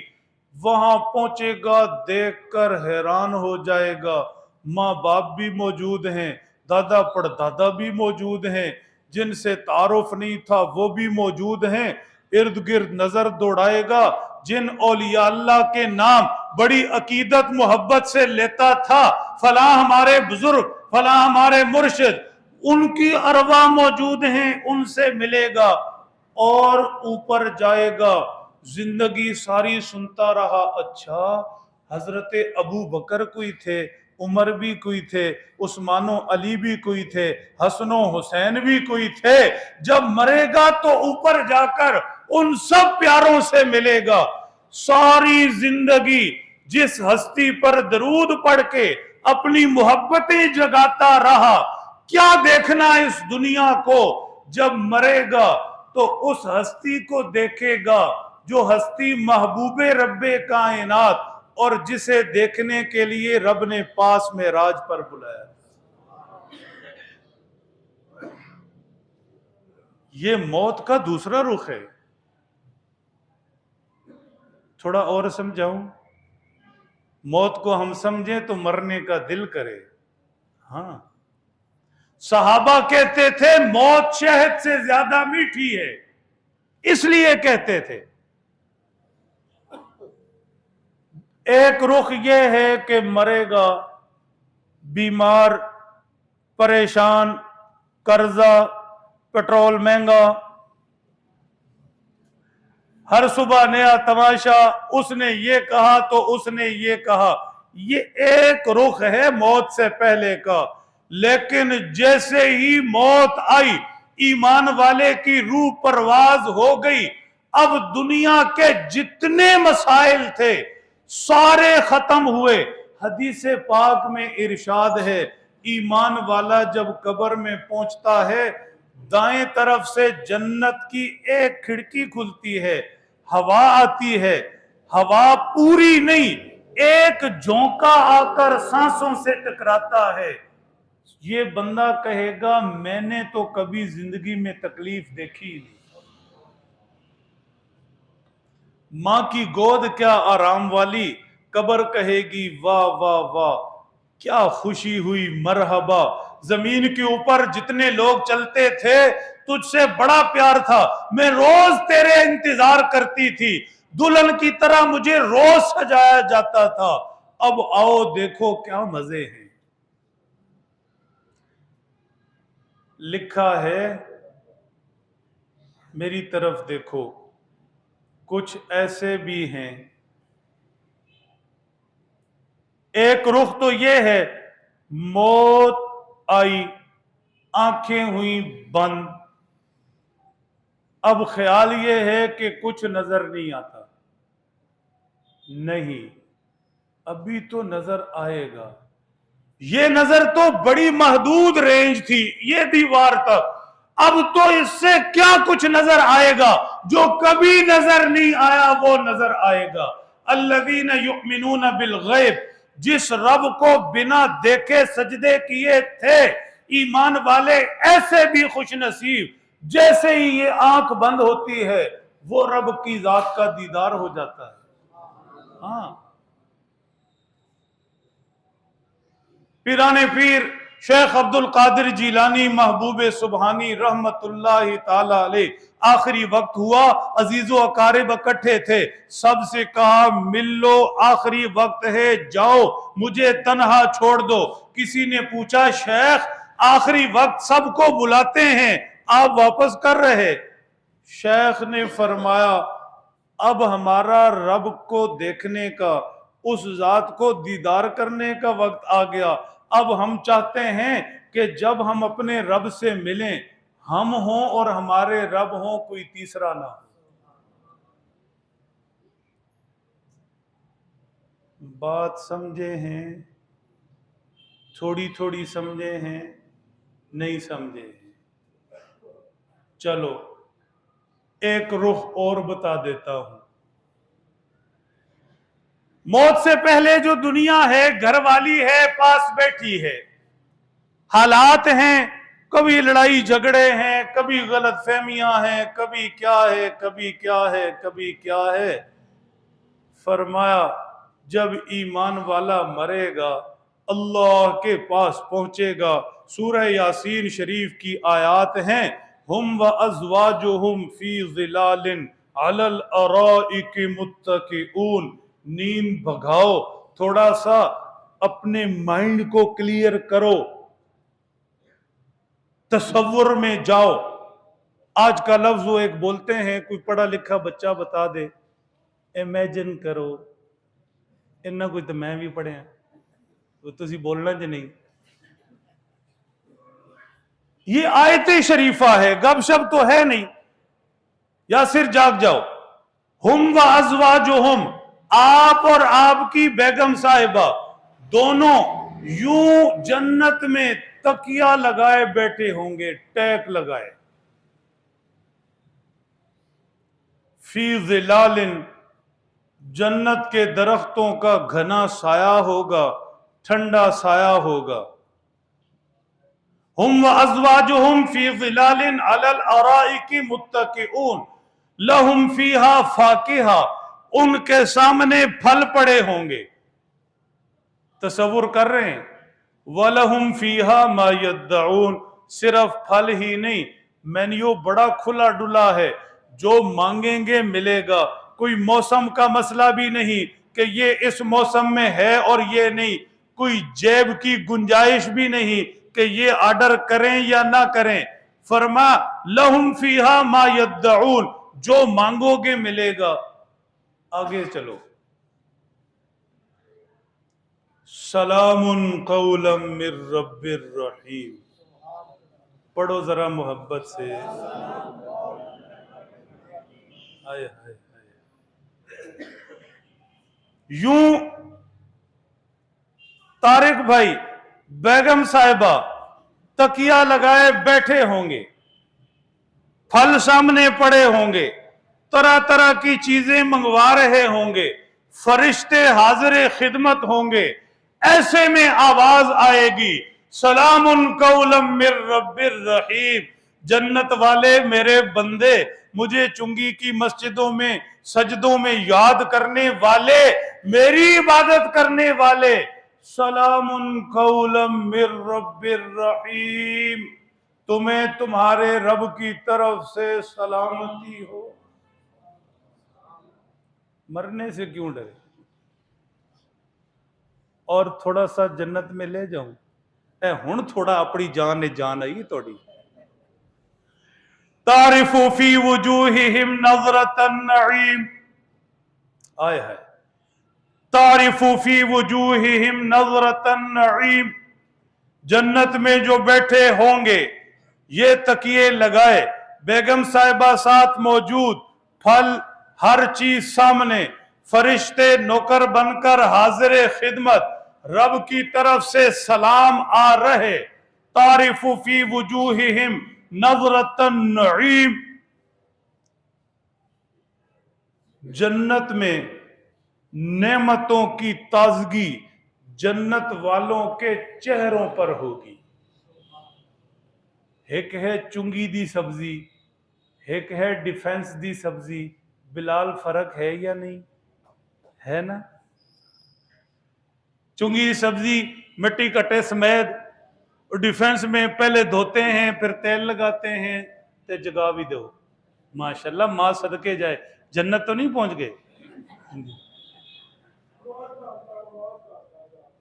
वहां पहुंचेगा, देखकर हैरान हो जाएगा। माँ बाप भी मौजूद हैं, दादा परदादा भी मौजूद हैं, जिनसे तारुफ नहीं था वो भी मौजूद हैं। इर्द गिर्द नजर दौड़ाएगा, जिन औलिया अल्लाह के नाम बड़ी अकीदत मोहब्बत से लेता था, फला हमारे बुजुर्ग, फला हमारे मुर्शिद, उनकी अरवा मौजूद हैं, उनसे मिलेगा। और ऊपर जाएगा, जिंदगी सारी सुनता रहा, अच्छा हजरत अबू बकर कोई थे, उमर भी कोई थे, उस्मानो अली भी कोई थे, हसनो हुसैन भी कोई थे। जब मरेगा तो ऊपर जाकर उन सब प्यारों से मिलेगा। सारी जिंदगी जिस हस्ती पर दरूद पढ़ के अपनी मोहब्बतें जगाता रहा, क्या देखना इस दुनिया को। जब मरेगा तो उस हस्ती को देखेगा जो हस्ती महबूबे रब्बे कायनात, और जिसे देखने के लिए रब ने पास में राज पर बुलाया। ये मौत का दूसरा रुख है। थोड़ा और समझाऊं, मौत को हम समझें तो मरने का दिल करे। हाँ, सहाबा कहते थे मौत शहद से ज्यादा मीठी है, इसलिए कहते थे। एक रुख यह है कि मरेगा बीमार, परेशान, कर्जा, पेट्रोल महंगा, हर सुबह नया तमाशा, उसने ये कहा तो उसने ये कहा। ये एक रुख है मौत से पहले का। लेकिन जैसे ही मौत आई, ईमान वाले की रूह परवाज हो गई। अब दुनिया के जितने मसाइल थे सारे खत्म हुए। हदीस पाक में इरशाद है, ईमान वाला जब कब्र में पहुंचता है, दाएं तरफ से जन्नत की एक खिड़की खुलती है, हवा आती है। हवा पूरी नहीं, एक झोंका आकर सांसों से टकराता है। ये बंदा कहेगा मैंने तो कभी जिंदगी में तकलीफ देखी नहीं। मां की गोद क्या आराम वाली, कब्र कहेगी वाह वाह वाह क्या खुशी हुई, मरहबा। जमीन के ऊपर जितने लोग चलते थे, तुझसे बड़ा प्यार था, मैं रोज तेरे इंतजार करती थी, दुल्हन की तरह मुझे रोज सजाया जाता था। अब आओ देखो क्या मजे हैं। लिखा है मेरी तरफ देखो, कुछ ऐसे भी हैं। एक रुख तो ये है, मौत आई, आंखें हुई बंद, अब ख्याल ये है कि कुछ नजर नहीं आता। नहीं, अभी तो नजर आएगा। ये नजर तो बड़ी महदूद रेंज थी, ये दीवार तक। अब तो इससे क्या कुछ नजर आएगा, जो कभी नजर नहीं आया वो नजर आएगा। अल्लज़ीना युमिनूना बिल गैब, जिस रब को बिना देखे सजदे किए थे, ईमान वाले ऐसे भी खुश नसीब, जैसे ही ये आंख बंद होती है वो रब की जात का दीदार हो जाता है। हाँ, पीराने पीर शेख अब्दुल कादिर जीलानी महबूब सुबहानी रहमतुल्लाहि ताला अलैह आखिरी वक्त हुआ, अजीजो अकारिब इकट्ठे थे, सबसे कहा मिल लो, आखिरी वक्त है, जाओ, मुझे तन्हा छोड़ दो। किसी ने पूछा शेख आखिरी वक्त सबको बुलाते हैं, आप वापस कर रहे? शेख ने फरमाया अब हमारा रब को देखने का, उस जात को दीदार करने का वक्त आ गया। अब हम चाहते हैं कि जब हम अपने रब से मिलें, हम हों और हमारे रब हों, कोई तीसरा ना हो। बात समझे हैं? थोड़ी थोड़ी समझे हैं? नहीं समझे हैं? चलो एक रुख और बता देता हूं। मौत से पहले जो दुनिया है, घर वाली है, पास बैठी है, हालात हैं, कभी लड़ाई झगड़े हैं, कभी गलत फहमियां हैं, कभी क्या है, कभी क्या है, कभी क्या है। फरमाया जब ईमान वाला मरेगा, अल्लाह के पास पहुंचेगा। सूरह यासीन शरीफ की आयत हैं, हुम व अज़वाजुहुम फी ज़िलालिन अलल अराइकि मुत्तकिऊन। नींद भगाओ, थोड़ा सा अपने माइंड को क्लियर करो, तसव्वुर में जाओ। आज का लफ्ज वो एक बोलते हैं, कोई पढ़ा लिखा बच्चा बता दे, इमेजिन करो। इन्ना कोई तो मैं भी पढ़िया, वो तुसी बोलना ज नहीं। ये आयते शरीफा है, गपशप तो है नहीं। या सिर जाग जाओ। हुम व अज़वाजुहुम, आप और आपकी बेगम साहिबा दोनों यूं जन्नत में तकिया लगाए बैठे होंगे, टैक लगाए। फी ज़िलालिन, जन्नत के दरख्तों का घना साया होगा, ठंडा साया होगा। हुम व अज़वाजुहुम फी ज़िलालिन अलल अराइकि मुत्तकिऊन लहुम फीहा फाकिहा, उनके सामने फल पड़े होंगे। तसव्वुर कर रहे हैं? वलहुम फीहा मा यद्दऊन, सिर्फ फल ही नहीं, मेन्यू बड़ा खुला डुला है, जो मांगेंगे मिलेगा। कोई मौसम का मसला भी नहीं कि ये इस मौसम में है और ये नहीं, कोई जेब की गुंजाइश भी नहीं कि ये ऑर्डर करें या ना करें। फरमा लहुम फीहा मा यद्दऊन, जो मांगोगे मिलेगा। आगे चलो, सलामुन कौलम मिर रब्बिर रहीम, पढ़ो जरा मोहब्बत से। हाय हाय हाय। यूं तारिक भाई, बेगम साहिबा तकिया लगाए बैठे होंगे, फल सामने पड़े होंगे, तरह तरह की चीजें मंगवा रहे होंगे, फरिश्ते हाजिर खिदमत होंगे। ऐसे में आवाज आएगी सलामुन कौलम मिर रब्बिर रहीम, जन्नत वाले मेरे बंदे, मुझे चुंगी की मस्जिदों में सजदों में याद करने वाले, मेरी इबादत करने वाले, सलामुन कौलम मिर रब्बिर रहीम, तुम्हें तुम्हारे रब की तरफ से सलामती हो। मरने से क्यों डरे? और थोड़ा सा जन्नत में ले जाऊं, ए हुण थोड़ा अपनी जान ने जान आई थोड़ी। तारिफु फी वजूहिहिम नज़रतन नईम, आय है, तारिफु फी वजूहिहिम नज़रतन नईम, जन्नत में जो बैठे होंगे, ये तकिए लगाए, बेगम साहिबा साथ मौजूद, फल हर चीज सामने, फरिश्ते नौकर बनकर हाजिर खिदमत, रब की तरफ से सलाम आ रहे। तारिफु फी वजूहिहिम नज़रतन नईम, जन्नत में नेमतों की ताजगी जन्नत वालों के चेहरों पर होगी। एक है चुंगी दी सब्जी, एक है डिफेंस दी सब्जी, बिलाल फर्क है या नहीं? है ना? चुंगी दी सब्जी मिट्टी कट्टे समेत, डिफेंस में पहले धोते हैं फिर तेल लगाते हैं, ते जगा भी दो माशाल्लाह, मां सदके जाए, जन्नत तो नहीं पहुंच गए।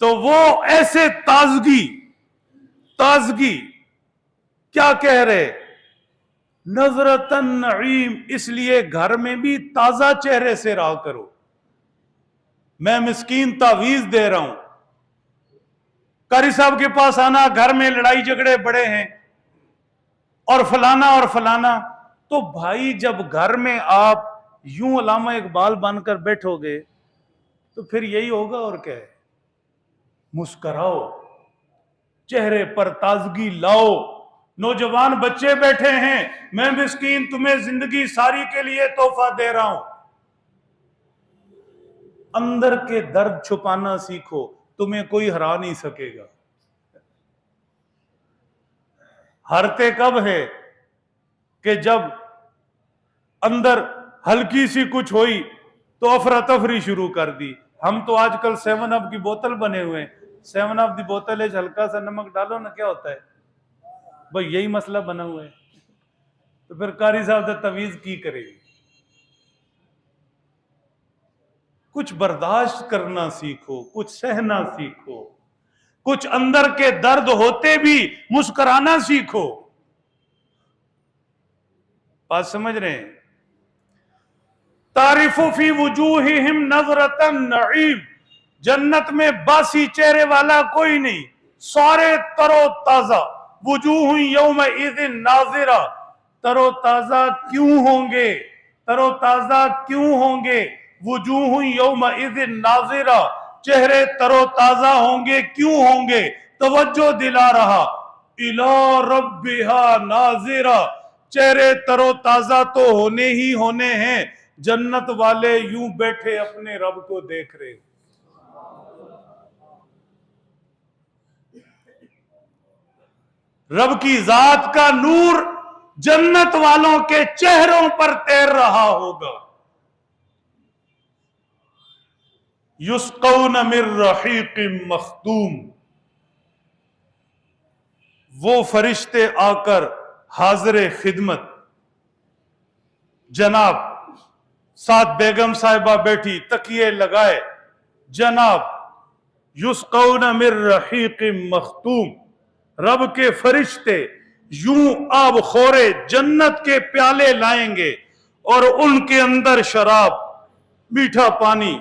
तो वो ऐसे ताजगी, ताजगी क्या कह रहे, नजरतन नईम, इसलिए घर में भी ताजा चेहरे से रहा करो। मैं मिस्कीन तावीज दे रहा हूं, कारी साहब के पास आना, घर में लड़ाई झगड़े बड़े हैं और फलाना, तो भाई जब घर में आप यूं अल्लामा इकबाल बनकर बैठोगे तो फिर यही होगा और क्या है, मुस्कुराओ, चेहरे पर ताजगी लाओ। नौजवान बच्चे बैठे हैं, मैं मिस्कीन तुम्हें जिंदगी सारी के लिए तोहफा दे रहा हूं, अंदर के दर्द छुपाना सीखो, तुम्हें कोई हरा नहीं सकेगा। हारते कब है कि जब अंदर हल्की सी कुछ हुई तो अफरा तफरी शुरू कर दी। हम तो आजकल 7 अप की बोतल बने हुए हैं, 7 अप की बोतल है, हल्का सा नमक डालो ना, क्या होता है भाई, यही मसला बना हुआ है। तो फिर कारी साहब तो तवीज की करेगी। कुछ बर्दाश्त करना सीखो, कुछ सहना सीखो, कुछ अंदर के दर्द होते भी मुस्कुराना सीखो। बात समझ रहे हैं? तारिफु फी वजूहिहिम नज़रतन नईम, जन्नत में बासी चेहरे वाला कोई नहीं, सारे तरो ताजा। वजूह यौमइज़िन नाज़िरा, तरो ताजा क्यों होंगे, तरो ताजा क्यों होंगे, वजूह यौमइज़िन नाज़िरा, चेहरे तरो ताजा होंगे, क्यों होंगे, तवज्जो दिला रहा, इला रब्बिहा नाज़िरा, चेहरे तरो ताजा तो होने ही होने हैं, जन्नत वाले यूं बैठे अपने रब को देख रहे। रब की जात का नूर जन्नत वालों के चेहरों पर तैर रहा होगा। युस्कौन मिर रहीक़िम मख्तूम, वो फरिश्ते आकर हाजिर खिदमत, जनाब साथ बेगम साहिबा बैठी, तकिए लगाए, जनाब युस्कौन मिर रहीक़िम मख्तूम, रब के फरिश्ते यूं आब खोरे जन्नत के प्याले लाएंगे और उनके अंदर शराब, मीठा पानी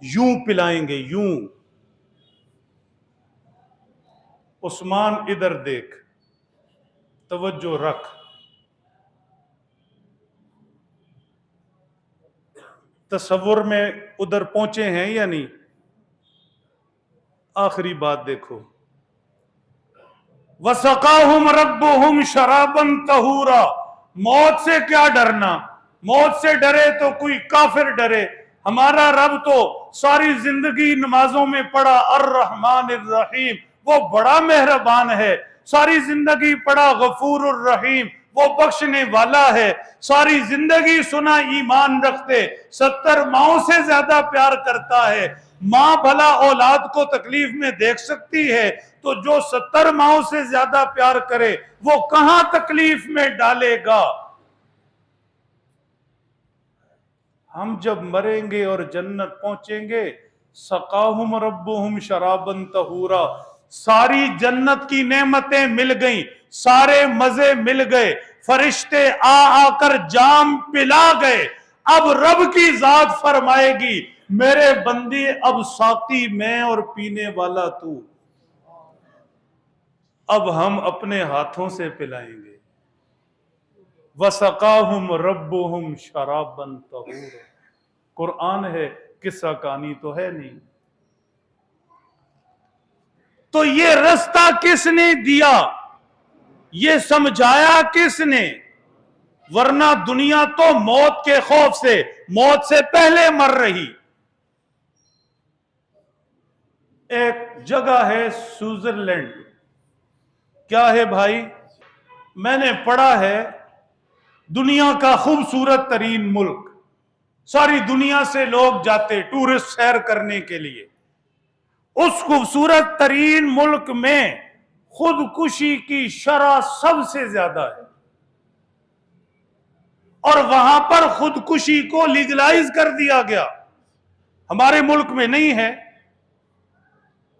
यूं पिलाएंगे, यूं। उस्मान इधर देख, तवज्जो रख, तसव्वुर में उधर पहुंचे हैं या नहीं? आखिरी बात देखो, वसकाहुम रब्बुहुम शराबन तहूरा, मौत से क्या डरना, मौत से डरे तो कोई काफिर डरे, हमारा रब तो सारी जिंदगी नमाजों में पढ़ा अर्रहमान अर्रहीम, वो बड़ा मेहरबान है, सारी जिंदगी पढ़ा गफूरुर रहीम, वो बख्शने वाला है, सारी जिंदगी सुना ईमान रखते, 70 माओं से ज्यादा प्यार करता है। मां भला औलाद को तकलीफ में देख सकती है, तो जो 70 माओं से ज्यादा प्यार करे वो कहां तकलीफ में डालेगा। हम जब मरेंगे और जन्नत पहुंचेंगे, सकाहुम रब्बुहुम शराबन तहूरा, सारी जन्नत की नेमतें मिल गईं, सारे मजे मिल गए, फरिश्ते आ आकर जाम पिला गए। अब रब की जात फरमाएगी, मेरे बंदी अब साकी मैं और पीने वाला तू, अब हम अपने हाथों से पिलाएंगे। वसकाहुम रब्बुहुम शराबन तहूरा, कुरान है, किस्सा कहानी तो है नहीं। तो ये रास्ता किसने दिया, ये समझाया किसने? वरना दुनिया तो मौत के खौफ से, मौत से पहले मर रही। एक जगह है स्विट्जरलैंड, क्या है भाई, मैंने पढ़ा है दुनिया का खूबसूरत तरीन मुल्क, सारी दुनिया से लोग जाते टूरिस्ट सैर करने के लिए। उस खूबसूरत तरीन मुल्क में खुदकुशी की शरह सबसे ज्यादा है, और वहां पर खुदकुशी को लीगलाइज कर दिया गया। हमारे मुल्क में नहीं है,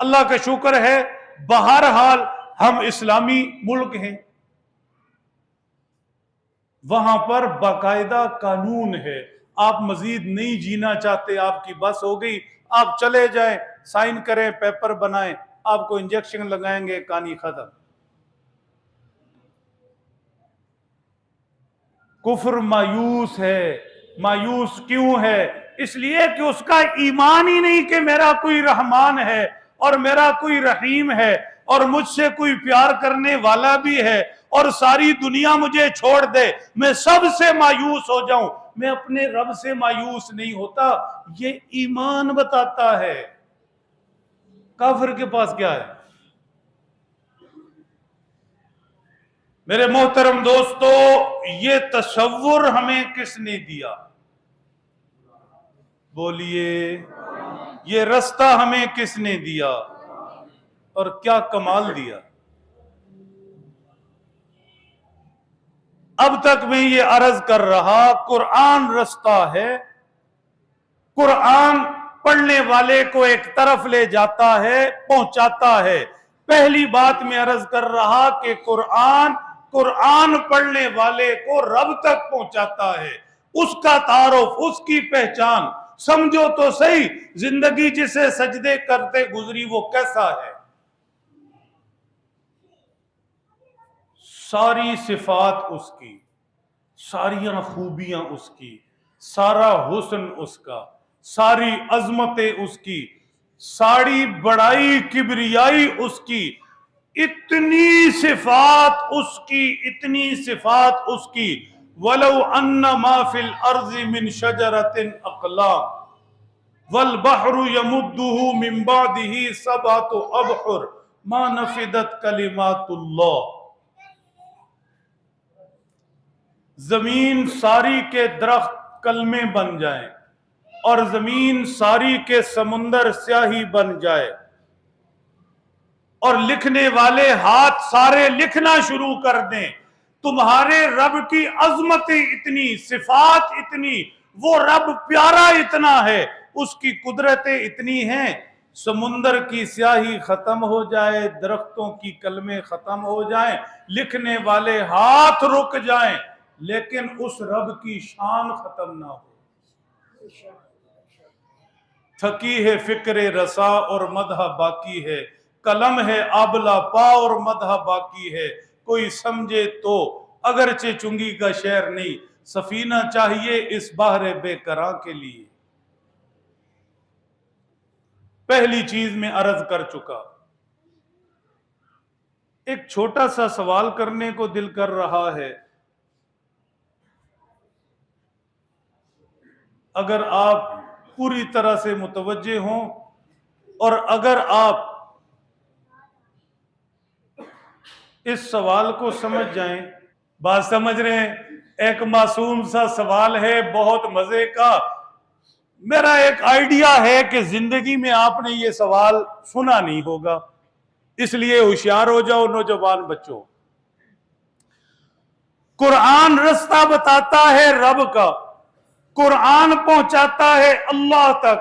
अल्लाह का शुक्र है, बहरहाल हम इस्लामी मुल्क हैं, वहां पर बाकायदा कानून है। आप मजीद नहीं जीना चाहते, आपकी बस हो गई, आप चले जाएं, साइन करें, पेपर बनाएं, आपको इंजेक्शन लगाएंगे, कहानी खत्म। कुफ्र मायूस है। मायूस क्यों है? इसलिए कि उसका ईमान ही नहीं कि मेरा कोई रहमान है और मेरा कोई रहीम है और मुझसे कोई प्यार करने वाला भी है, और सारी दुनिया मुझे छोड़ दे, मैं सबसे मायूस हो जाऊं, मैं अपने रब से मायूस नहीं होता। ये ईमान बताता है। काफिर के पास क्या है? मेरे मोहतरम दोस्तों, ये तसव्वुर हमें किसने दिया? बोलिए, ये रास्ता हमें किसने दिया? और क्या कमाल दिया। अब तक मैं ये अर्ज कर रहा, कुरान रास्ता है। कुरान पढ़ने वाले को एक तरफ ले जाता है, पहुंचाता है। पहली बात मैं अर्ज कर रहा कि कुरान कुरान पढ़ने वाले को रब तक पहुंचाता है। उसका तारुफ, उसकी पहचान समझो तो सही। जिंदगी जिसे सजदे करते गुजरी वो कैसा है? सारी सिफात उसकी, सारियां खूबियां उसकी, सारा हुस्न उसका, सारी अजमतें उसकी, सारी बड़ाई किबरियाई उसकी, इतनी सिफात उसकी, इतनी सिफात उसकी। वलौ अन्ना मा फिल अर्ज़ि मिन शजरतिन अक़लाम वल बहरु यमुद्दुहु मिन बादिही सबअतु अबहुर मा नफिदत कलिमातुल्लाह। जमीन सारी के दरख्त कलमे बन जाएं और जमीन सारी के समुंदर स्याही बन जाए और लिखने वाले हाथ सारे लिखना शुरू कर दें, तुम्हारे रब की अजमतें इतनी, सिफात इतनी, वो रब प्यारा इतना है, उसकी कुदरतें इतनी हैं, समुंदर की स्याही खत्म हो जाए, दरख्तों की कलमे खत्म हो जाएं, लिखने वाले हाथ रुक जाएं, लेकिन उस रब की शान खत्म ना हो। थकी है फिक्रे रसा और मदह बाकी है, कलम है आबला पा और मदह बाकी है। कोई समझे तो अगरचे चुंगी का शहर नहीं, सफीना चाहिए इस बहरे बेकरां के लिए। पहली चीज में अर्ज कर चुका। एक छोटा सा सवाल करने को दिल कर रहा है। अगर आप पूरी तरह से मुतवज्जे हों और अगर आप इस सवाल को समझ जाएं, बात समझ रहे हैं? एक मासूम सा सवाल है, बहुत मजे का। मेरा एक आइडिया है कि जिंदगी में आपने ये सवाल सुना नहीं होगा, इसलिए होशियार हो जाओ नौजवान बच्चों। कुरान रास्ता बताता है रब का, कुरान पहुंचाता है अल्लाह तक,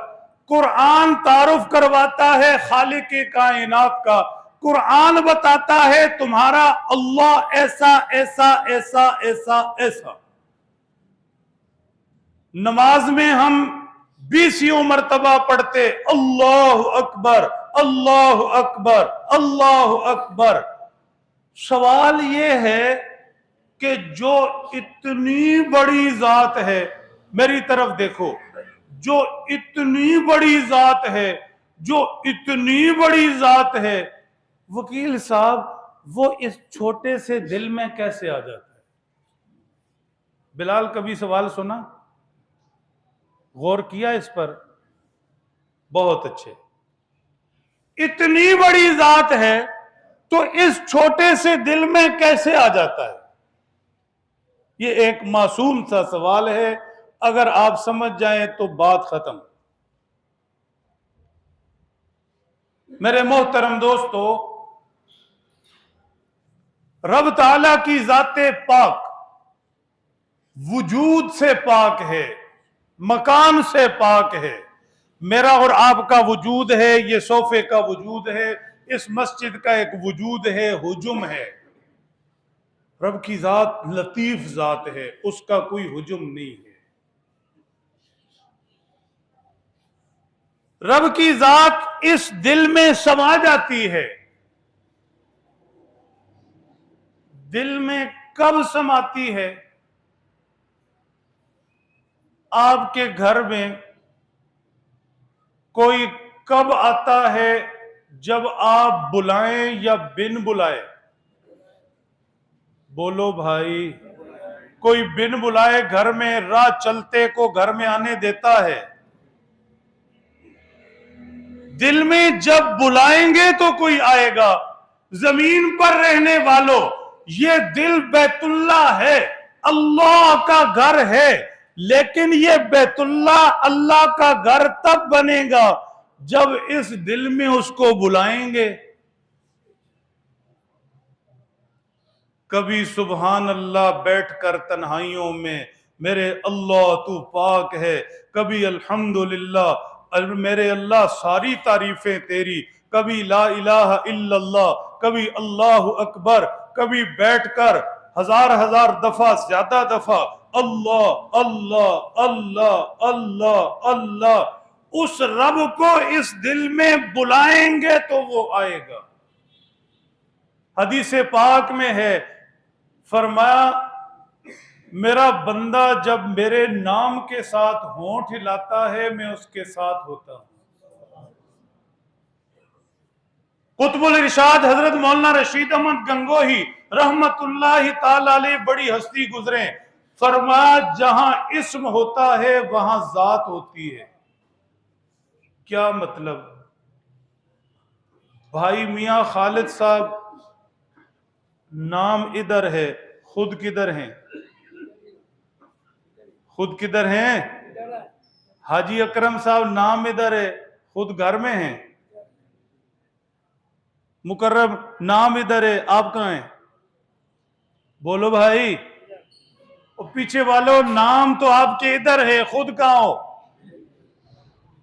कुरान तारुफ करवाता है खालिक के कायनात का, कुरान बताता है तुम्हारा अल्लाह ऐसा ऐसा ऐसा ऐसा ऐसा। नमाज में हम 20 मरतबा पढ़ते अल्लाह अकबर अल्लाह अकबर अल्लाह अकबर। सवाल यह है कि जो इतनी बड़ी जात है, मेरी तरफ देखो, जो इतनी बड़ी जात है, जो इतनी बड़ी जात है, वकील साहब वो इस छोटे से दिल में कैसे आ जाता है? बिलाल कभी सवाल सुना, गौर किया इस पर? बहुत अच्छे। इतनी बड़ी जात है तो इस छोटे से दिल में कैसे आ जाता है? ये एक मासूम सा सवाल है, अगर आप समझ जाएं तो बात खत्म। मेरे मोहतरम दोस्तों, रब ताला की जाते पाक वजूद से पाक है, मकान से पाक है। मेरा और आपका वजूद है, ये सोफे का वजूद है, इस मस्जिद का एक वजूद है, हुजुम है। रब की जात लतीफ जात है, उसका कोई हुजुम नहीं है। रब की जात इस दिल में समा जाती है। दिल में कब समाती है? आपके घर में कोई कब आता है? जब आप बुलाएं या बिन बुलाए? बोलो भाई। कोई बिन बुलाए घर में राह चलते को घर में आने देता है? दिल में जब बुलाएंगे तो कोई आएगा। जमीन पर रहने वालों, ये दिल बैतुल्ला है, अल्लाह का घर है, लेकिन ये बैतुल्ला अल्लाह का घर तब बनेगा जब इस दिल में उसको बुलाएंगे। कभी सुबहान अल्लाह बैठकर तन्हाइयों में मेरे अल्लाह तू पाक है, कभी अल्हम्दुलिल्लाह मेरे अल्लाह सारी तारीफें तेरी, कभी ला इलाहा इल्लल्लाह, कभी अल्लाहु अकबर, कभी बैठकर हजार हजार दफा, ज्यादा दफा अल्लाह अल्लाह अल्लाह अल्लाह अल्लाह। उस रब को इस दिल में बुलाएंगे तो वो आएगा। हदीस पाक में है, फरमाया मेरा बंदा जब मेरे नाम के साथ होंठ हिलाता है मैं उसके साथ होता हूं। कुतुबुल इरशाद हजरत मौलाना रशीद अहमद गंगोही रहमतुल्लाहि ताला अलैह बड़ी हस्ती गुजरे, फरमाया जहां इस्म होता है वहां जात होती है। क्या मतलब? भाई मियां खालिद साहब नाम इधर है, खुद किधर हैं? खुद किधर हैं? हाजी अकरम साहब नाम इधर है, खुद घर में हैं। मुकर्रम नाम इधर है, आप कहां हैं? बोलो भाई। और पीछे वालों नाम तो आपके इधर है, खुद कहां हो?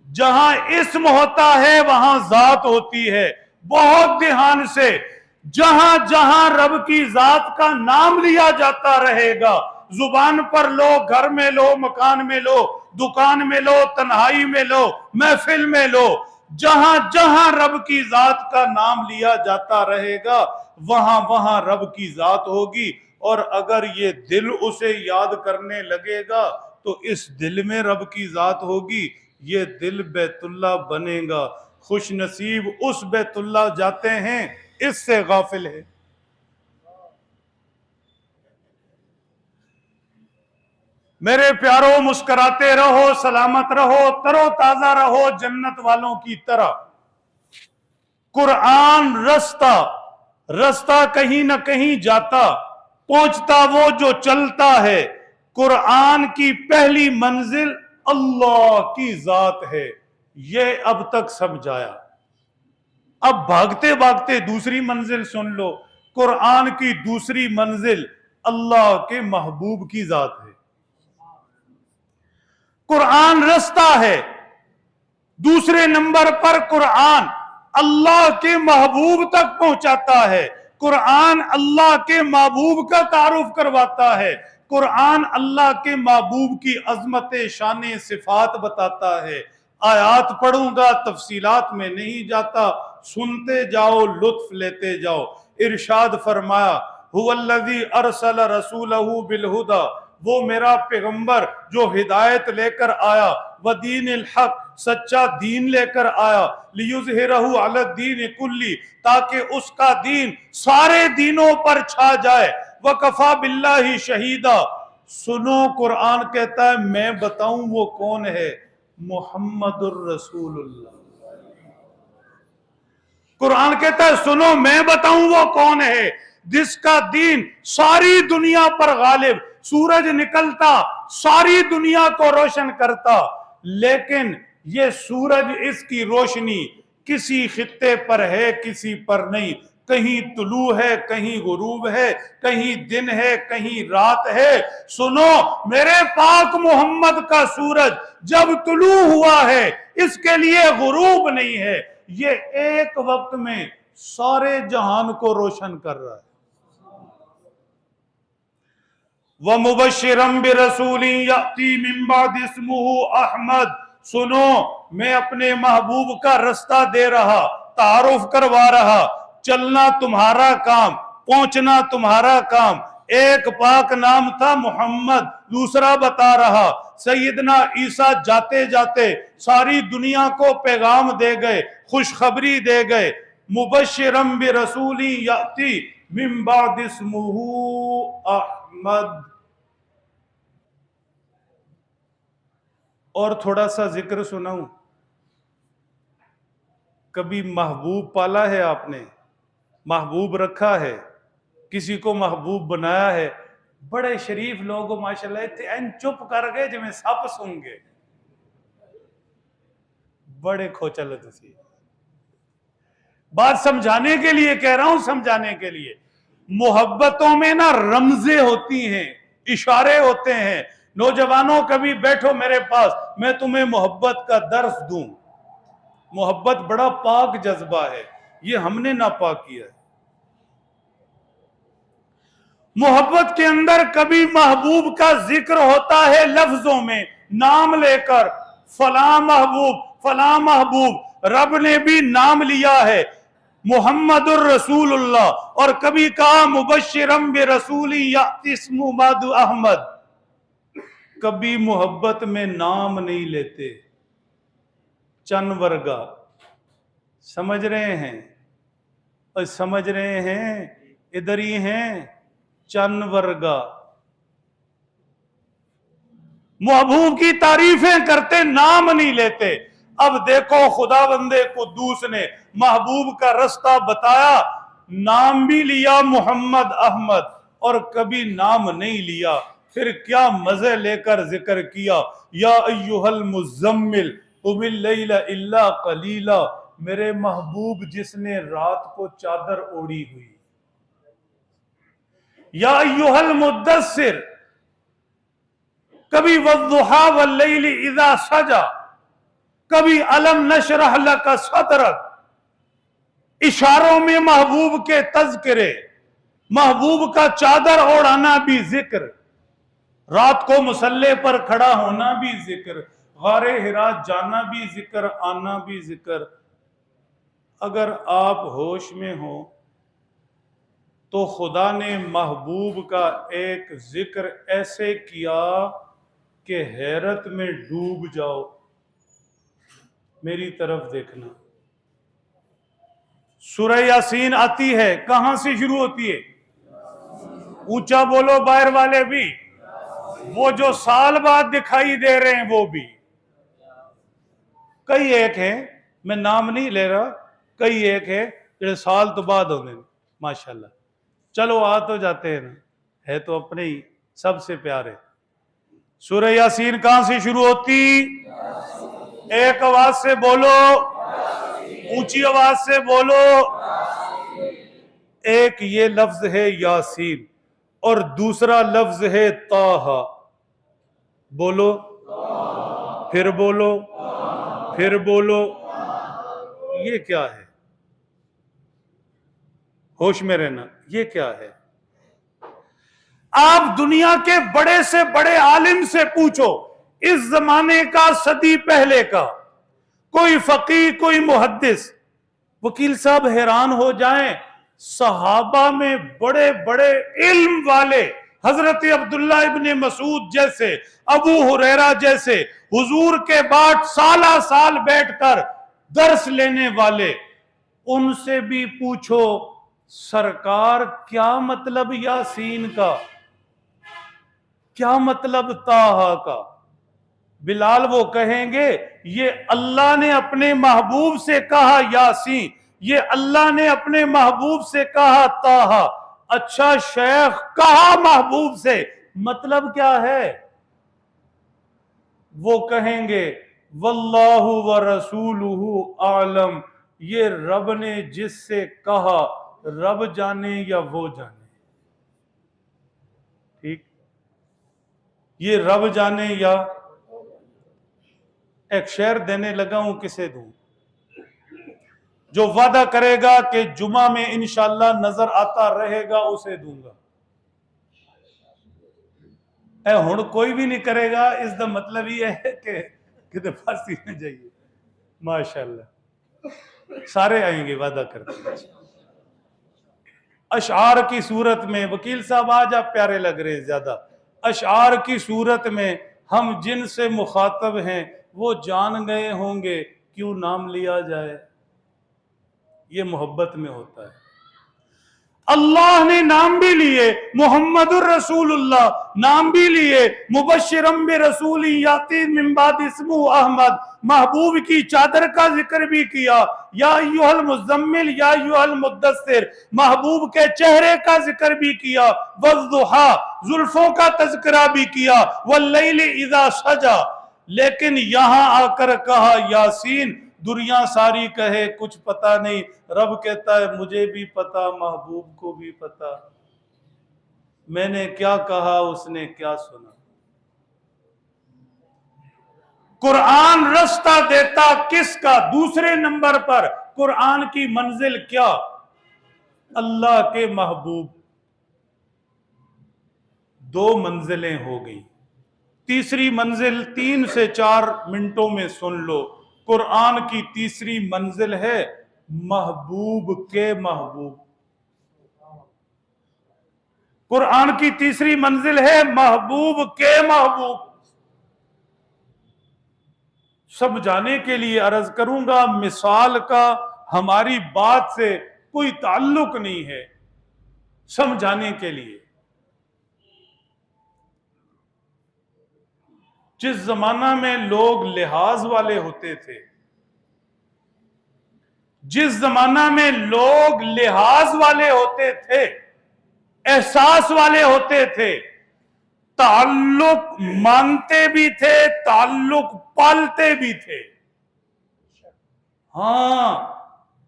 जहां इस्म होता है वहां जात होती है। बहुत ध्यान से, जहां जहां रब की जात का नाम लिया जाता रहेगा, जुबान पर लो, घर में लो, मकान में लो, दुकान में लो, तन्हाई में लो, महफिल में लो, जहां जहां रब की जात का नाम लिया जाता रहेगा वहां वहां रब की जात होगी। और अगर ये दिल उसे याद करने लगेगा तो इस दिल में रब की जात होगी, ये दिल बैतुल्ला बनेगा। खुश नसीब उस बैतुल्ला जाते हैं, इससे गाफिल है। मेरे प्यारों, मुस्कुराते रहो, सलामत रहो, तरोताजा रहो जन्नत वालों की तरह। कुरान रास्ता रास्ता कहीं ना कहीं जाता, पहुंचता वो जो चलता है। कुरान की पहली मंजिल अल्लाह की जात है, ये अब तक समझाया। अब भागते भागते दूसरी मंजिल सुन लो। कुरान की दूसरी मंजिल अल्लाह के महबूब की जात है। कुरान रास्ता है, दूसरे नंबर पर कुरान अल्लाह के महबूब तक पहुंचाता है। कुरान अल्लाह के महबूब का तारुफ करवाता है। कुरान अल्लाह के महबूब की अजमत शान सिफात बताता है। आयात पढ़ूंगा, तफसीलात में नहीं जाता, सुनते जाओ, लुत्फ लेते जाओ। इरशाद फरमाया, हुवल्लज़ी अरसल रसूलहू बिलहुदा, वो मेरा पैगंबर जो हिदायत लेकर आया, वदीनिल हक, सच्चा दीन लेकर आया, लियुज़हिरहू अला दीन कुल्ली, ताकि उसका दीन सारे दीनों पर छा जाए। वकफा बिल्लाहि शहीदा, सुनो कुरान कहता है मैं बताऊं वो कौन है? मुहम्मदुर रसूलुल्लाह। कुरान कहता है सुनो मैं बताऊं वो कौन है जिसका दीन सारी दुनिया पर गालिब, सूरज निकलता सारी दुनिया को रोशन करता, लेकिन ये सूरज, इसकी रोशनी किसी खित्ते पर है, किसी पर नहीं। कहीं तुलू है, कहीं गुरूब है, कहीं दिन है, कहीं रात है। सुनो, मेरे पाक मोहम्मद का सूरज जब तुलू हुआ है, इसके लिए गुरूब नहीं है, ये एक वक्त में सारे जहान को रोशन कर रहा है। व मुबश्शिरम बिरसूली याती मिन बाद इस्मुहु अहमद। सुनो, मैं अपने महबूब का रास्ता दे रहा, तारुफ करवा रहा। चलना तुम्हारा काम, पहुंचना तुम्हारा काम। एक पाक नाम था मोहम्मद, दूसरा बता रहा सैयदना ईसा जाते जाते सारी दुनिया को पैगाम दे गए, खुशखबरी दे गए। मुबश्शिरम बिरसूली याती मिन बाद इस्मुहु अहमद। और थोड़ा सा जिक्र सुनाऊं। कभी महबूब पाला है आपने? महबूब रखा है? किसी को महबूब बनाया है? बड़े शरीफ लोग माशाल्लाह थे, एन चुप कर गए जिमें सप सूंगे। बड़े खोचल तुसी। बात समझाने के लिए कह रहा हूं, समझाने के लिए। मोहब्बतों में ना रमजें होती हैं, इशारे होते हैं। नौजवानों, कभी बैठो मेरे पास, मैं तुम्हें मोहब्बत का दर्स दूं। मोहब्बत बड़ा पाक जज्बा है, ये हमने नापाक किया है। मोहब्बत के अंदर कभी महबूब का जिक्र होता है लफ्जों में, नाम लेकर, फला महबूब, फला महबूब। रब ने भी नाम लिया है, मुहम्मदुर रसूलुल्लाह, और कभी कहा मुबश्शिरम बिरसूली याती इस्मुहु मादु अहमद। कभी मोहब्बत में नाम नहीं लेते। चन वर्गा, समझ रहे हैं? और समझ रहे हैं, इधर ही हैं। चन वर्गा महबूब की तारीफें करते, नाम नहीं लेते। अब देखो, खुदा बंदे कुद्दूस ने महबूब का रास्ता बताया, नाम भी लिया मोहम्मद अहमद, और कभी नाम नहीं लिया। फिर क्या मजे लेकर जिक्र किया, या अय्युहल मुज़म्मिल कुमिल लैला इल्ला कलीला। मेरे महबूब जिसने रात को चादर ओढ़ी हुई। या अय्युहल मुद्दस्सिर, कभी वद्दुहा वल्लैलि इज़ा सजा, कभी अलम नशरह लका सदरक। इशारों में महबूब के तज़किरे, महबूब का चादर ओढ़ाना भी जिक्र, रात को मुसल्ले पर खड़ा होना भी जिक्र, गारे हिरा जाना भी जिक्र, आना भी जिक्र। अगर आप होश में हो तो खुदा ने महबूब का एक जिक्र ऐसे किया कि हैरत में डूब जाओ। मेरी तरफ देखना। सूरह यासीन आती है, कहां से शुरू होती है? ऊंचा बोलो बाहर वाले भी। वो जो साल बाद दिखाई दे रहे हैं वो भी। कई एक हैं, मैं नाम नहीं ले रहा, कई एक है जो साल तो बाद होंगे माशाल्लाह। चलो आ तो जाते हैं ना, है तो अपने ही सबसे प्यारे। सूरह यासीन कहां से शुरू होती? एक आवाज से बोलो, ऊंची आवाज से बोलो। एक ये लफ्ज है यासीन, और दूसरा लफ्ज है ताहा। बोलो, फिर बोलो, फिर बोलो। ये क्या है? होश में रहना, ये क्या है? आप दुनिया के बड़े से बड़े आलिम से पूछो, इस जमाने का, सदी पहले का, कोई फकीह, कोई मुहद्दिस, वकील साहब हैरान हो जाएं। सहाबा में बड़े बड़े इल्म वाले, हजरत अब्दुल्ला इब्ने मसूद जैसे, अबू हुरैरा जैसे, हुजूर के बाद साला साल बैठकर दर्स लेने वाले, उनसे भी पूछो सरकार क्या मतलब यासीन का, क्या मतलब ताहा का। बिलाल वो कहेंगे ये अल्लाह ने अपने महबूब से कहा यासीन, ये अल्लाह ने अपने महबूब से कहा ताहा। अच्छा शेख, कहा महबूब से, मतलब क्या है? वो कहेंगे वल्लाहु व रसूलुहु आलम, ये रब ने जिससे कहा रब जाने या वो जाने। ठीक, ये रब जाने या एक शेर देने लगा हूं, किसे दूं? जो वादा करेगा कि जुमा में इंशाल्लाह नजर आता रहेगा उसे दूंगा। हुण कोई भी नहीं करेगा, इसका मतलब ये है कि कितने फांसी में जाइए। माशाल्लाह सारे आएंगे, वादा करते हैं। अशआर की सूरत में, वकील साहब आज आप प्यारे लग रहे हैं ज्यादा। अशआर की सूरत में हम जिनसे मुखातब हैं वो जान गए होंगे, क्यों नाम लिया जाए। ये मोहब्बत में होता है। अल्लाह ने नाम भी लिए, मोहम्मदुर रसूलुल्लाह नाम भी लिए, मुबश्शिरम बि रसूली याती मिन बाद इस्मु अहमद, महबूब की चादर का जिक्र भी किया, या अय्युहल मुज़म्मिल या अय्युहल मुद्दस्सिर, महबूब के चेहरे का जिक्र भी किया, वज़्दुहा जुल्फों का तज़किरा भी किया, वल्लैलि इज़ा सजा। लेकिन यहां आकर कहा यासीन, दुनिया सारी कहे कुछ पता नहीं, रब कहता है मुझे भी पता, महबूब को भी पता। मैंने क्या कहा उसने क्या सुना। कुरान रास्ता देता किसका? दूसरे नंबर पर कुरान की मंजिल क्या? अल्लाह के महबूब। दो मंजिलें हो गई, तीसरी मंजिल 3 से 4 मिनटों में सुन लो। कुरान की तीसरी मंजिल है महबूब के महबूब। कुरान की तीसरी मंजिल है महबूब के महबूब। समझाने के लिए अर्ज करूंगा, मिसाल का हमारी बात से कोई ताल्लुक नहीं है, समझाने के लिए। जिस जमाना में लोग लिहाज वाले होते थे, जिस जमाना में लोग लिहाज वाले होते थे, एहसास वाले होते थे, ताल्लुक मानते भी थे, ताल्लुक पालते भी थे। हां,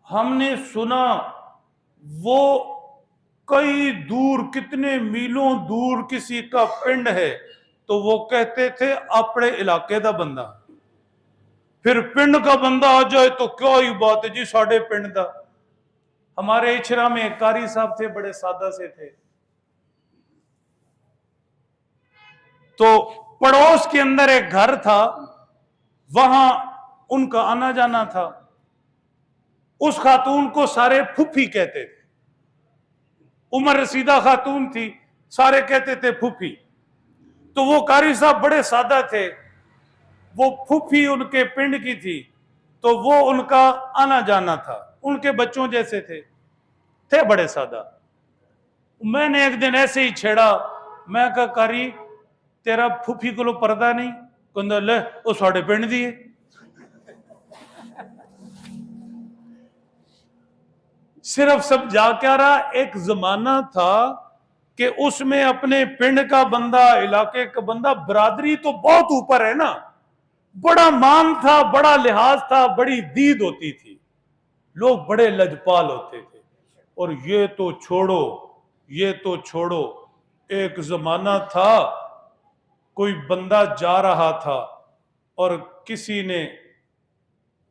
हमने सुना वो कई दूर, कितने मीलों दूर किसी का पिंड है, तो वो कहते थे अपने इलाके का बंदा। फिर पिंड का बंदा आ जाए तो क्या ही बात है जी, साढ़े पिंड का। हमारे इछरा में एक कारी साहब थे, बड़े सादा से थे, तो पड़ोस के अंदर एक घर था, वहां उनका आना जाना था। उस खातून को सारे फुफी कहते थे, उम्र रसीदा खातून थी, सारे कहते थे फुफी। तो वो कारी साहब बड़े सादा थे, वो फुफी उनके पिंड की थी, तो वो उनका आना जाना था, उनके बच्चों जैसे थे बड़े सादा। मैंने एक दिन ऐसे ही छेड़ा, मैं कहा कारी तेरा फुफी को पर्दा नहीं? कहंदा ले वो साढ़े पिंड दी है। सिर्फ सब जा क्या रहा, एक जमाना था कि उसमें अपने पिंड का बंदा, इलाके का बंदा, बरादरी तो बहुत ऊपर है ना, बड़ा मान था, बड़ा लिहाज था, बड़ी दीद होती थी, लोग बड़े लजपाल होते थे। और ये तो छोड़ो, ये तो छोड़ो, एक जमाना था कोई बंदा जा रहा था और किसी ने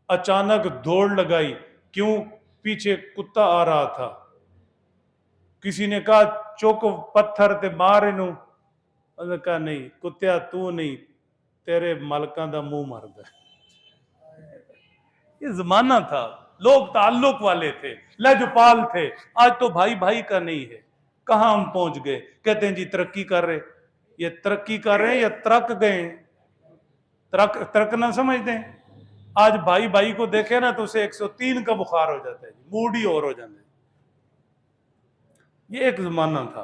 अचानक दौड़ लगाई, क्यों? पीछे कुत्ता आ रहा था। किसी ने कहा चुक पत्थर ते मार इनू, उसने कहा नहीं कुत्तिया तू नहीं, तेरे मालका दा मुंह मारदा। ये जमाना था, लोग ताल्लुक वाले थे, लजपाल थे। आज तो भाई भाई का नहीं है। कहां हम पहुंच गए? कहते हैं जी तरक्की कर रहे। ये तरक्की कर रहे हैं या तरक गए? तरक ना समझते हैं। आज भाई भाई को देखे ना तो उसे 103 का बुखार हो जाता है, मूड ही और हो जाता है। ये एक जमाना था।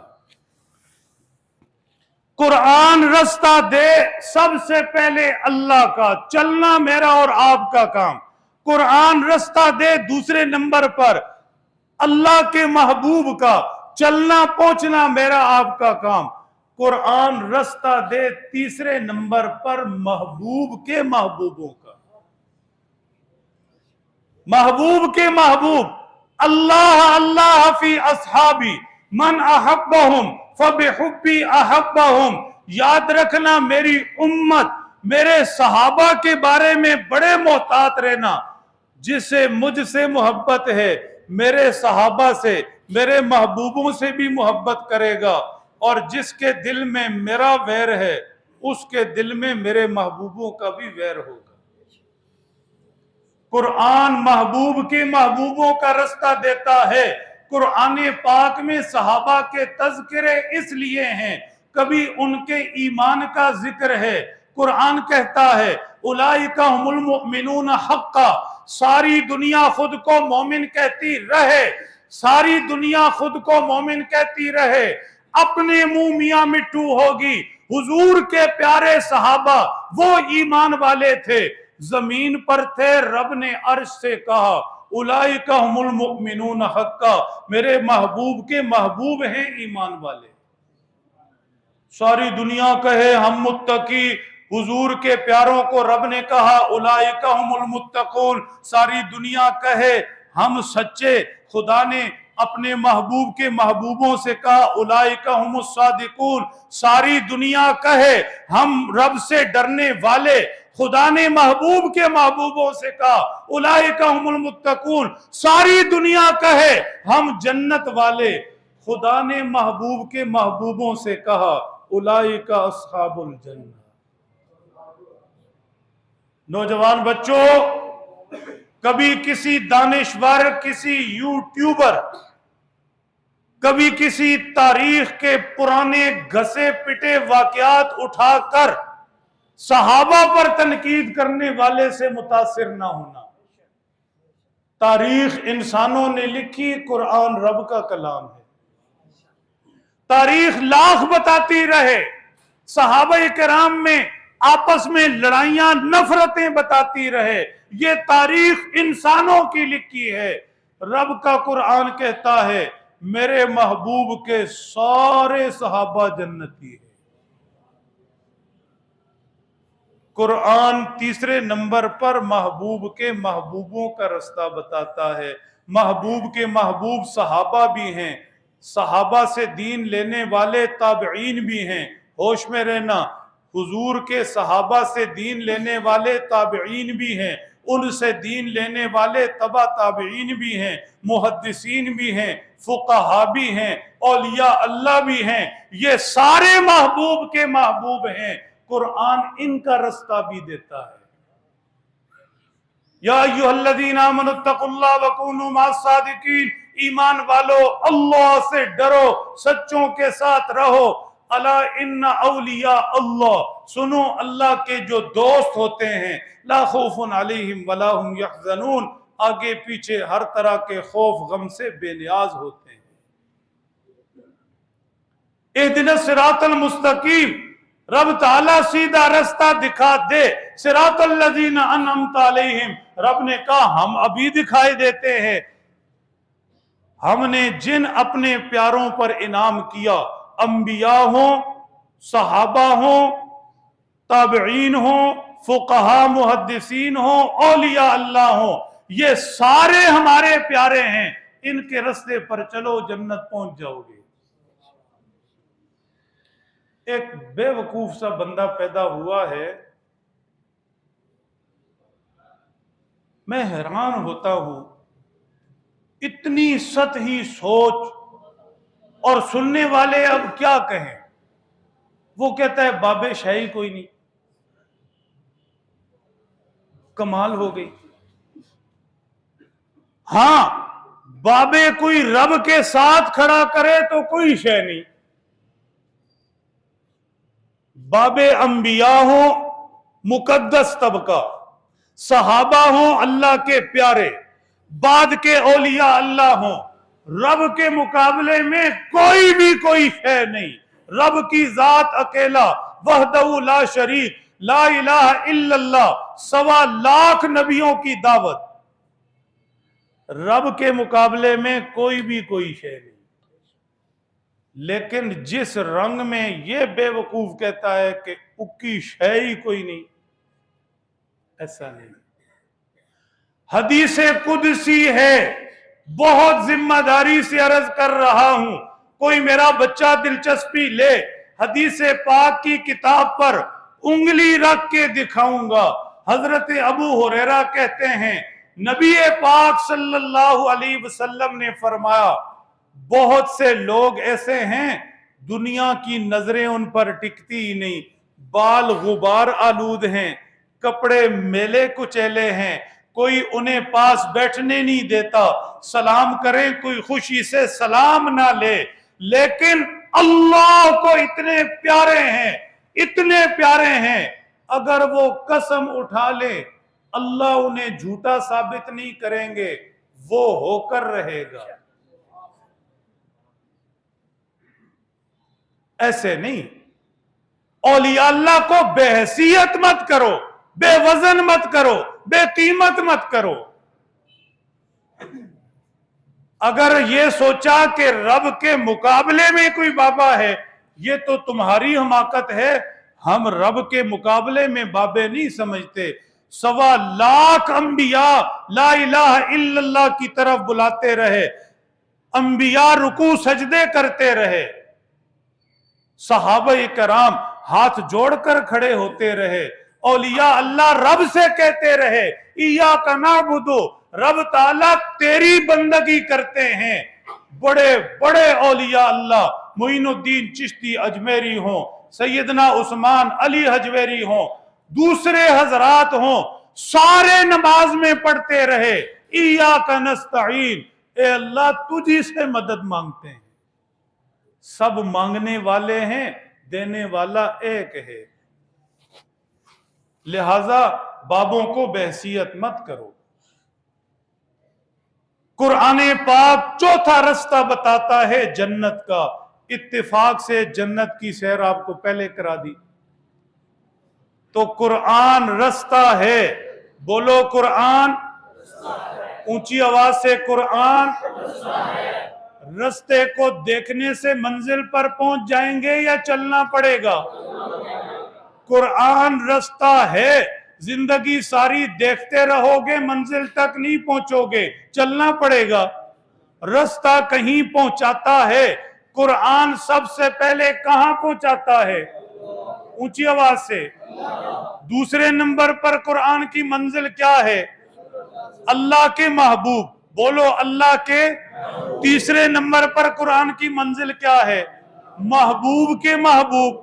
कुरान रास्ता दे सबसे पहले अल्लाह का, चलना मेरा और आपका काम। कुरान रास्ता दे दूसरे नंबर पर अल्लाह के महबूब का, चलना पहुंचना मेरा आपका काम। कुरान रास्ता दे तीसरे नंबर पर महबूब के महबूबों का। महबूब के महबूब अल्लाह अल्लाह फी अस्हाबी मन अहब्बहुम फबिहुब्बी अहब्बहुम। याद रखना मेरी उम्मत, मेरे सहाबा के बारे में बड़े मोहतात रहना। जिसे मुझसे मोहब्बत है मेरे सहाबा से, मेरे महबूबों से भी मोहब्बत करेगा, और जिसके दिल में मेरा वैर है उसके दिल में मेरे महबूबों का भी वैर होगा। कुरान महबूब के महबूबों का रास्ता देता है। कुरान पाक में सहाबा के तज़किरे इसलिए हैं, कभी उनके ईमान का जिक्र है। कुरान कहता है उलाइका हुमुल मुमिनून हक्का। सारी दुनिया खुद को मोमिन कहती रहे, सारी दुनिया खुद को मोमिन कहती रहे, अपने मुंह मियां मिट्टू होगी। हुजूर के प्यारे सहाबा वो ईमान वाले थे, जमीन पर थे, रब ने अर्श से कहा उलाइका हुमुल मुमिनून हक्का, मेरे महबूब के महबूब हैं ईमान वाले। सारी दुनिया कहे हम मुत्तकी, हुजूर के प्यारों को रब ने कहा उलाइका हुमुल मुत्तकून। सारी दुनिया कहे हम सच्चे, खुदा ने अपने महबूब के महबूबों से कहा उलाइका हुमुस सादिकून। सारी दुनिया कहे हम रब से डरने वाले, खुदा ने महबूब के महबूबों से कहा उलाइका हुमुल मुत्तकून। सारी दुनिया कहे हम जन्नत वाले, खुदा ने महबूब के महबूबों से कहा उलाइका अस्हाबुल जन्नह। नौजवान बच्चों, कभी किसी दानिश्वर, किसी यूट्यूबर, कभी किसी तारीख के पुराने घसे पिटे वाकयात उठाकर सहाबा पर तनकीद करने वाले से मुतासिर ना होना। तारीख इंसानों ने लिखी, कुरान रब का कलाम है। तारीख लाख बताती रहे, सहाबा किराम में आपस में लड़ाइयां नफरतें बताती रहे, ये तारीख इंसानों की लिखी है। रब का कुरान कहता है मेरे महबूब के सारे सहाबा जन्नती है। कुरान तीसरे नंबर पर महबूब के महबूबों का रास्ता बताता है। महबूब के महबूब सहाबा भी हैं, सहाबा से दीन लेने वाले ताबईन भी हैं। होश में रहना, हुजूर के सहाबा से दीन लेने वाले ताबईन भी हैं, उनसे दीन लेने वाले तबा ताबईन भी हैं, मुहद्दिसीन भी हैं, फुकाहा भी हैं, औलिया अल्लाह भी हैं। ये सारे महबूब के महबूब हैं। कुरान इनका रास्ता भी देता है। या अय्युहल्लज़ीना आमनुत्तकुल्लाह वकूनू मास्सादिकीन। ईमान वालो अल्लाह से डरो, सच्चों के साथ रहो। अला इन्ना औलिया अल्लाह, सुनो अल्लाह के जो दोस्त होते हैं, ला खौफुन अलैहिम वला हुम यहज़नून, आगे पीछे हर तरह के खौफ गम से बेनियाज होते हैं। इहदिनस सिरातल मुस्तकीम, रब ताला सीधा रास्ता दिखा दे। सिरातल लज़ीना अनअमता अलैहिम, रब ने कहा हम अभी दिखाई देते हैं। हमने जिन अपने प्यारों पर इनाम किया, अंबिया हो, सहाबा हो, ताबईन हो, फुकहा मुहद्दिसीन हो, औलिया अल्लाह हो, ये सारे हमारे प्यारे हैं। इनके रास्ते पर चलो, जन्नत पहुंच जाओगे। एक बेवकूफ सा बंदा पैदा हुआ है, मैं हैरान होता हूं, इतनी सतही सोच, और सुनने वाले अब क्या कहें। वो कहता है बाबे शाही कोई नहीं। कमाल हो गई। हां, बाबे कोई रब के साथ खड़ा करे तो कोई शय नहीं। बाबे अंबिया हो, मुकद्दस तबका, सहाबा हो अल्लाह के प्यारे, बाद के औलिया अल्लाह हो, रब के मुकाबले में कोई भी कोई शय नहीं। रब की जात अकेला, वहदहू ला शरीक, ला इलाहा इल्लल्लाह, 1.25 लाख नबियों की दावत, रब के मुकाबले में कोई भी कोई शय नहीं। लेकिन जिस रंग में यह बेवकूफ कहता है कि उक्की शय ही कोई नहीं, ऐसा नहीं। हदीसे कुदसी है बहुत जिम्मेदारी से अर्ज कर रहा हूं, कोई मेरा बच्चा दिलचस्पी ले, हदीस पाक की किताब पर उंगली रख के दिखाऊंगा। हजरत अबू हुरैरा कहते हैं, नबी पाक सल्लल्लाहु अलैहि वसल्लम ने फरमाया, बहुत से लोग ऐसे हैं दुनिया की नजरें उन पर टिकती ही नहीं, बाल गुबार आलूद हैं, कपड़े मेले कुचैले हैं, कोई उन्हें पास बैठने नहीं देता, सलाम करें कोई खुशी से सलाम ना ले, लेकिन अल्लाह को इतने प्यारे हैं, इतने प्यारे हैं, अगर वो कसम उठा ले अल्लाह उन्हें झूठा साबित नहीं करेंगे, वो होकर रहेगा। ऐसे नहीं, औलिया अल्लाह को बेहैसियत मत करो, बेवजन मत करो, बेकीमत मत करो। अगर ये सोचा कि रब के मुकाबले में कोई बाबा है, ये तो तुम्हारी हमाकत है। हम रब के मुकाबले में बाबे नहीं समझते। 1.25 लाख अंबिया ला इलाहा इल्लल्लाह की तरफ बुलाते रहे, अंबिया रुकू सजदे करते रहे, सहाबा कराम हाथ जोड़कर खड़े होते रहे, औलिया अल्लाह रब से कहते रहे, इय्याका नअबुदु, रब ताला तेरी बंदगी करते हैं। बड़े बड़े औलिया अल्लाह, मोइनुद्दीन चिश्ती अजमेरी हो, सैयदना उस्मान अली हजवेरी हो, दूसरे हजरात हो, सारे नमाज में पढ़ते रहे, इय्याका नस्तईन, ए अल्लाह तुझी से मदद मांगते हैं। सब मांगने वाले हैं, देने वाला एक है। लिहाजा बाबों को बहसियत मत करो। कुरान पाक चौथा रास्ता बताता है जन्नत का। इत्तेफाक से जन्नत की सैर आपको पहले करा दी। तो कुरान रास्ता है, बोलो कुरान, ऊंची आवाज से कुरान। रास्ते को देखने से मंजिल पर पहुंच जाएंगे या चलना पड़ेगा? कुरान रास्ता है, जिंदगी सारी देखते रहोगे मंजिल तक नहीं पहुंचोगे, चलना पड़ेगा। रास्ता कहीं पहुंचाता है, कुरान सबसे पहले कहां पहुंचाता है? ऊंची आवाज से। दूसरे नंबर पर कुरान की मंजिल क्या है? अल्लाह के महबूब, बोलो अल्लाह के। तीसरे नंबर पर कुरान की मंजिल क्या है? महबूब के महबूब,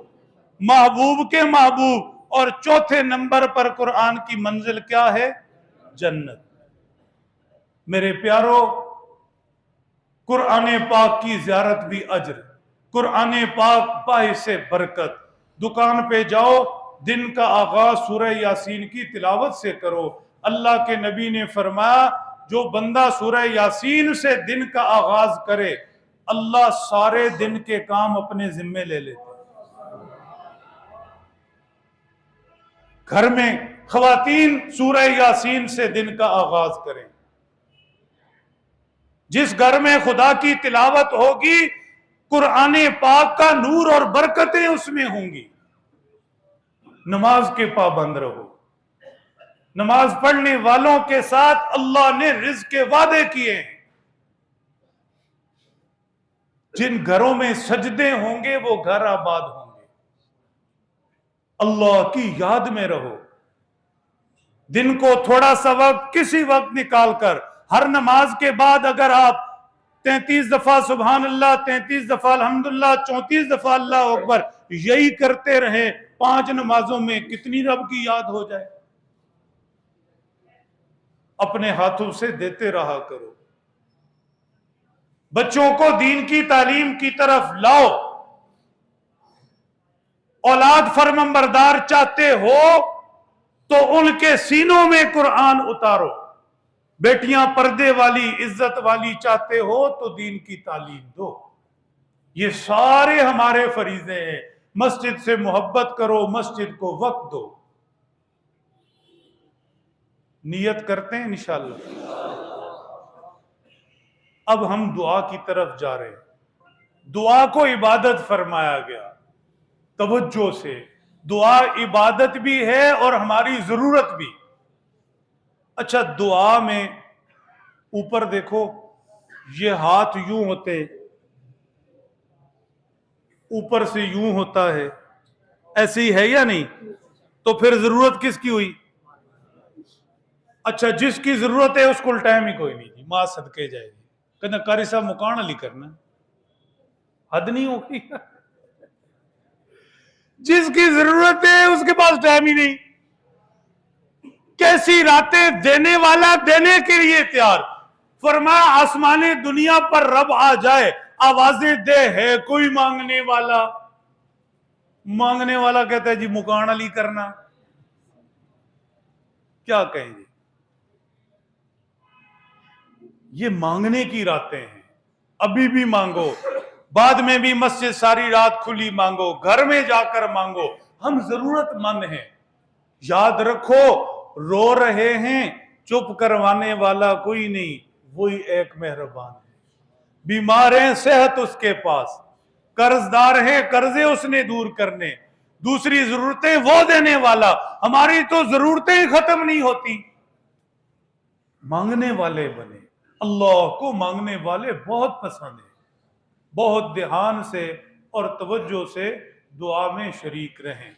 महबूब के महबूब। और चौथे नंबर पर कुरान की मंजिल क्या है? जन्नत। मेरे प्यारो, कुरान पाक की ज़ियारत भी अज्र, कुरान पाक बाइस बरकत। दुकान पे जाओ, दिन का आगाज सूरह यासीन की तिलावत से करो। अल्लाह के नबी ने फरमाया, जो बंदा सूरह यासीन से दिन का आगाज करे, अल्लाह सारे दिन के काम अपने जिम्मे ले लेते। घर में खवातीन सूरह यासीन से दिन का आगाज करें। जिस घर में खुदा की तिलावत होगी, कुरान पाक का नूर और बरकतें उसमें होंगी। नमाज के पाबंद रहो। नमाज पढ़ने वालों के साथ अल्लाह ने रिज़्क़ के वादे किए हैं। जिन घरों में सजदे होंगे वो घर आबाद होंगे। अल्लाह की याद में रहो। दिन को थोड़ा सा वक्त, किसी वक्त निकालकर, हर नमाज के बाद अगर आप 33 दफा सुभान अल्लाह, 33 दफा अल्हम्दुलिल्लाह, 34 दफा अल्लाह अकबर, यही करते रहे 5 नमाजों में, कितनी रब की याद हो जाए। अपने हाथों से देते रहा करो। बच्चों को दीन की तालीम की तरफ लाओ। औलाद फरमाबरदार चाहते हो तो उनके सीनों में कुरान उतारो। बेटियां पर्दे वाली, इज्जत वाली चाहते हो तो दीन की तालीम दो। ये सारे हमारे फरीजे हैं। मस्जिद से मोहब्बत करो, मस्जिद को वक्त दो। नियत करते हैं इंशाअल्लाह। अब हम दुआ की तरफ जा रहे हैं। दुआ को इबादत फरमाया गया। तवज्जो से, दुआ इबादत भी है और हमारी जरूरत भी। अच्छा, दुआ में ऊपर देखो, ये हाथ यूं होते, ऊपर से यूं होता है, ऐसे ही है या नहीं? तो फिर जरूरत किसकी हुई? अच्छा, जिसकी जरूरत है उसको टाइम ही कोई नहीं जी, मां सदके जाएगी। कहना कारी साहब मुकान अली करना, हद नहीं होगी। जिसकी जरूरत है उसके पास टाइम ही नहीं। कैसी रातें देने वाला देने के लिए तैयार। फरमाया आसमाने दुनिया पर रब आ जाए, आवाजें दे है कोई मांगने वाला। मांगने वाला कहता है जी मुकान अली करना, क्या कहेंगे? ये मांगने की रातें हैं। अभी भी मांगो, बाद में भी मस्जिद सारी रात खुली मांगो, घर में जाकर मांगो। हम जरूरतमंद हैं। याद रखो, रो रहे हैं, चुप करवाने वाला कोई नहीं, वही एक मेहरबान है। बीमार हैं, सेहत उसके पास, कर्जदार हैं, कर्जे उसने दूर करने, दूसरी जरूरतें वो देने वाला। हमारी तो जरूरतें ही खत्म नहीं होती। मांगने वाले बने। अल्लाह को मांगने वाले बहुत पसंद है। बहुत ध्यान से और तवज्जो से दुआ में शरीक रहें।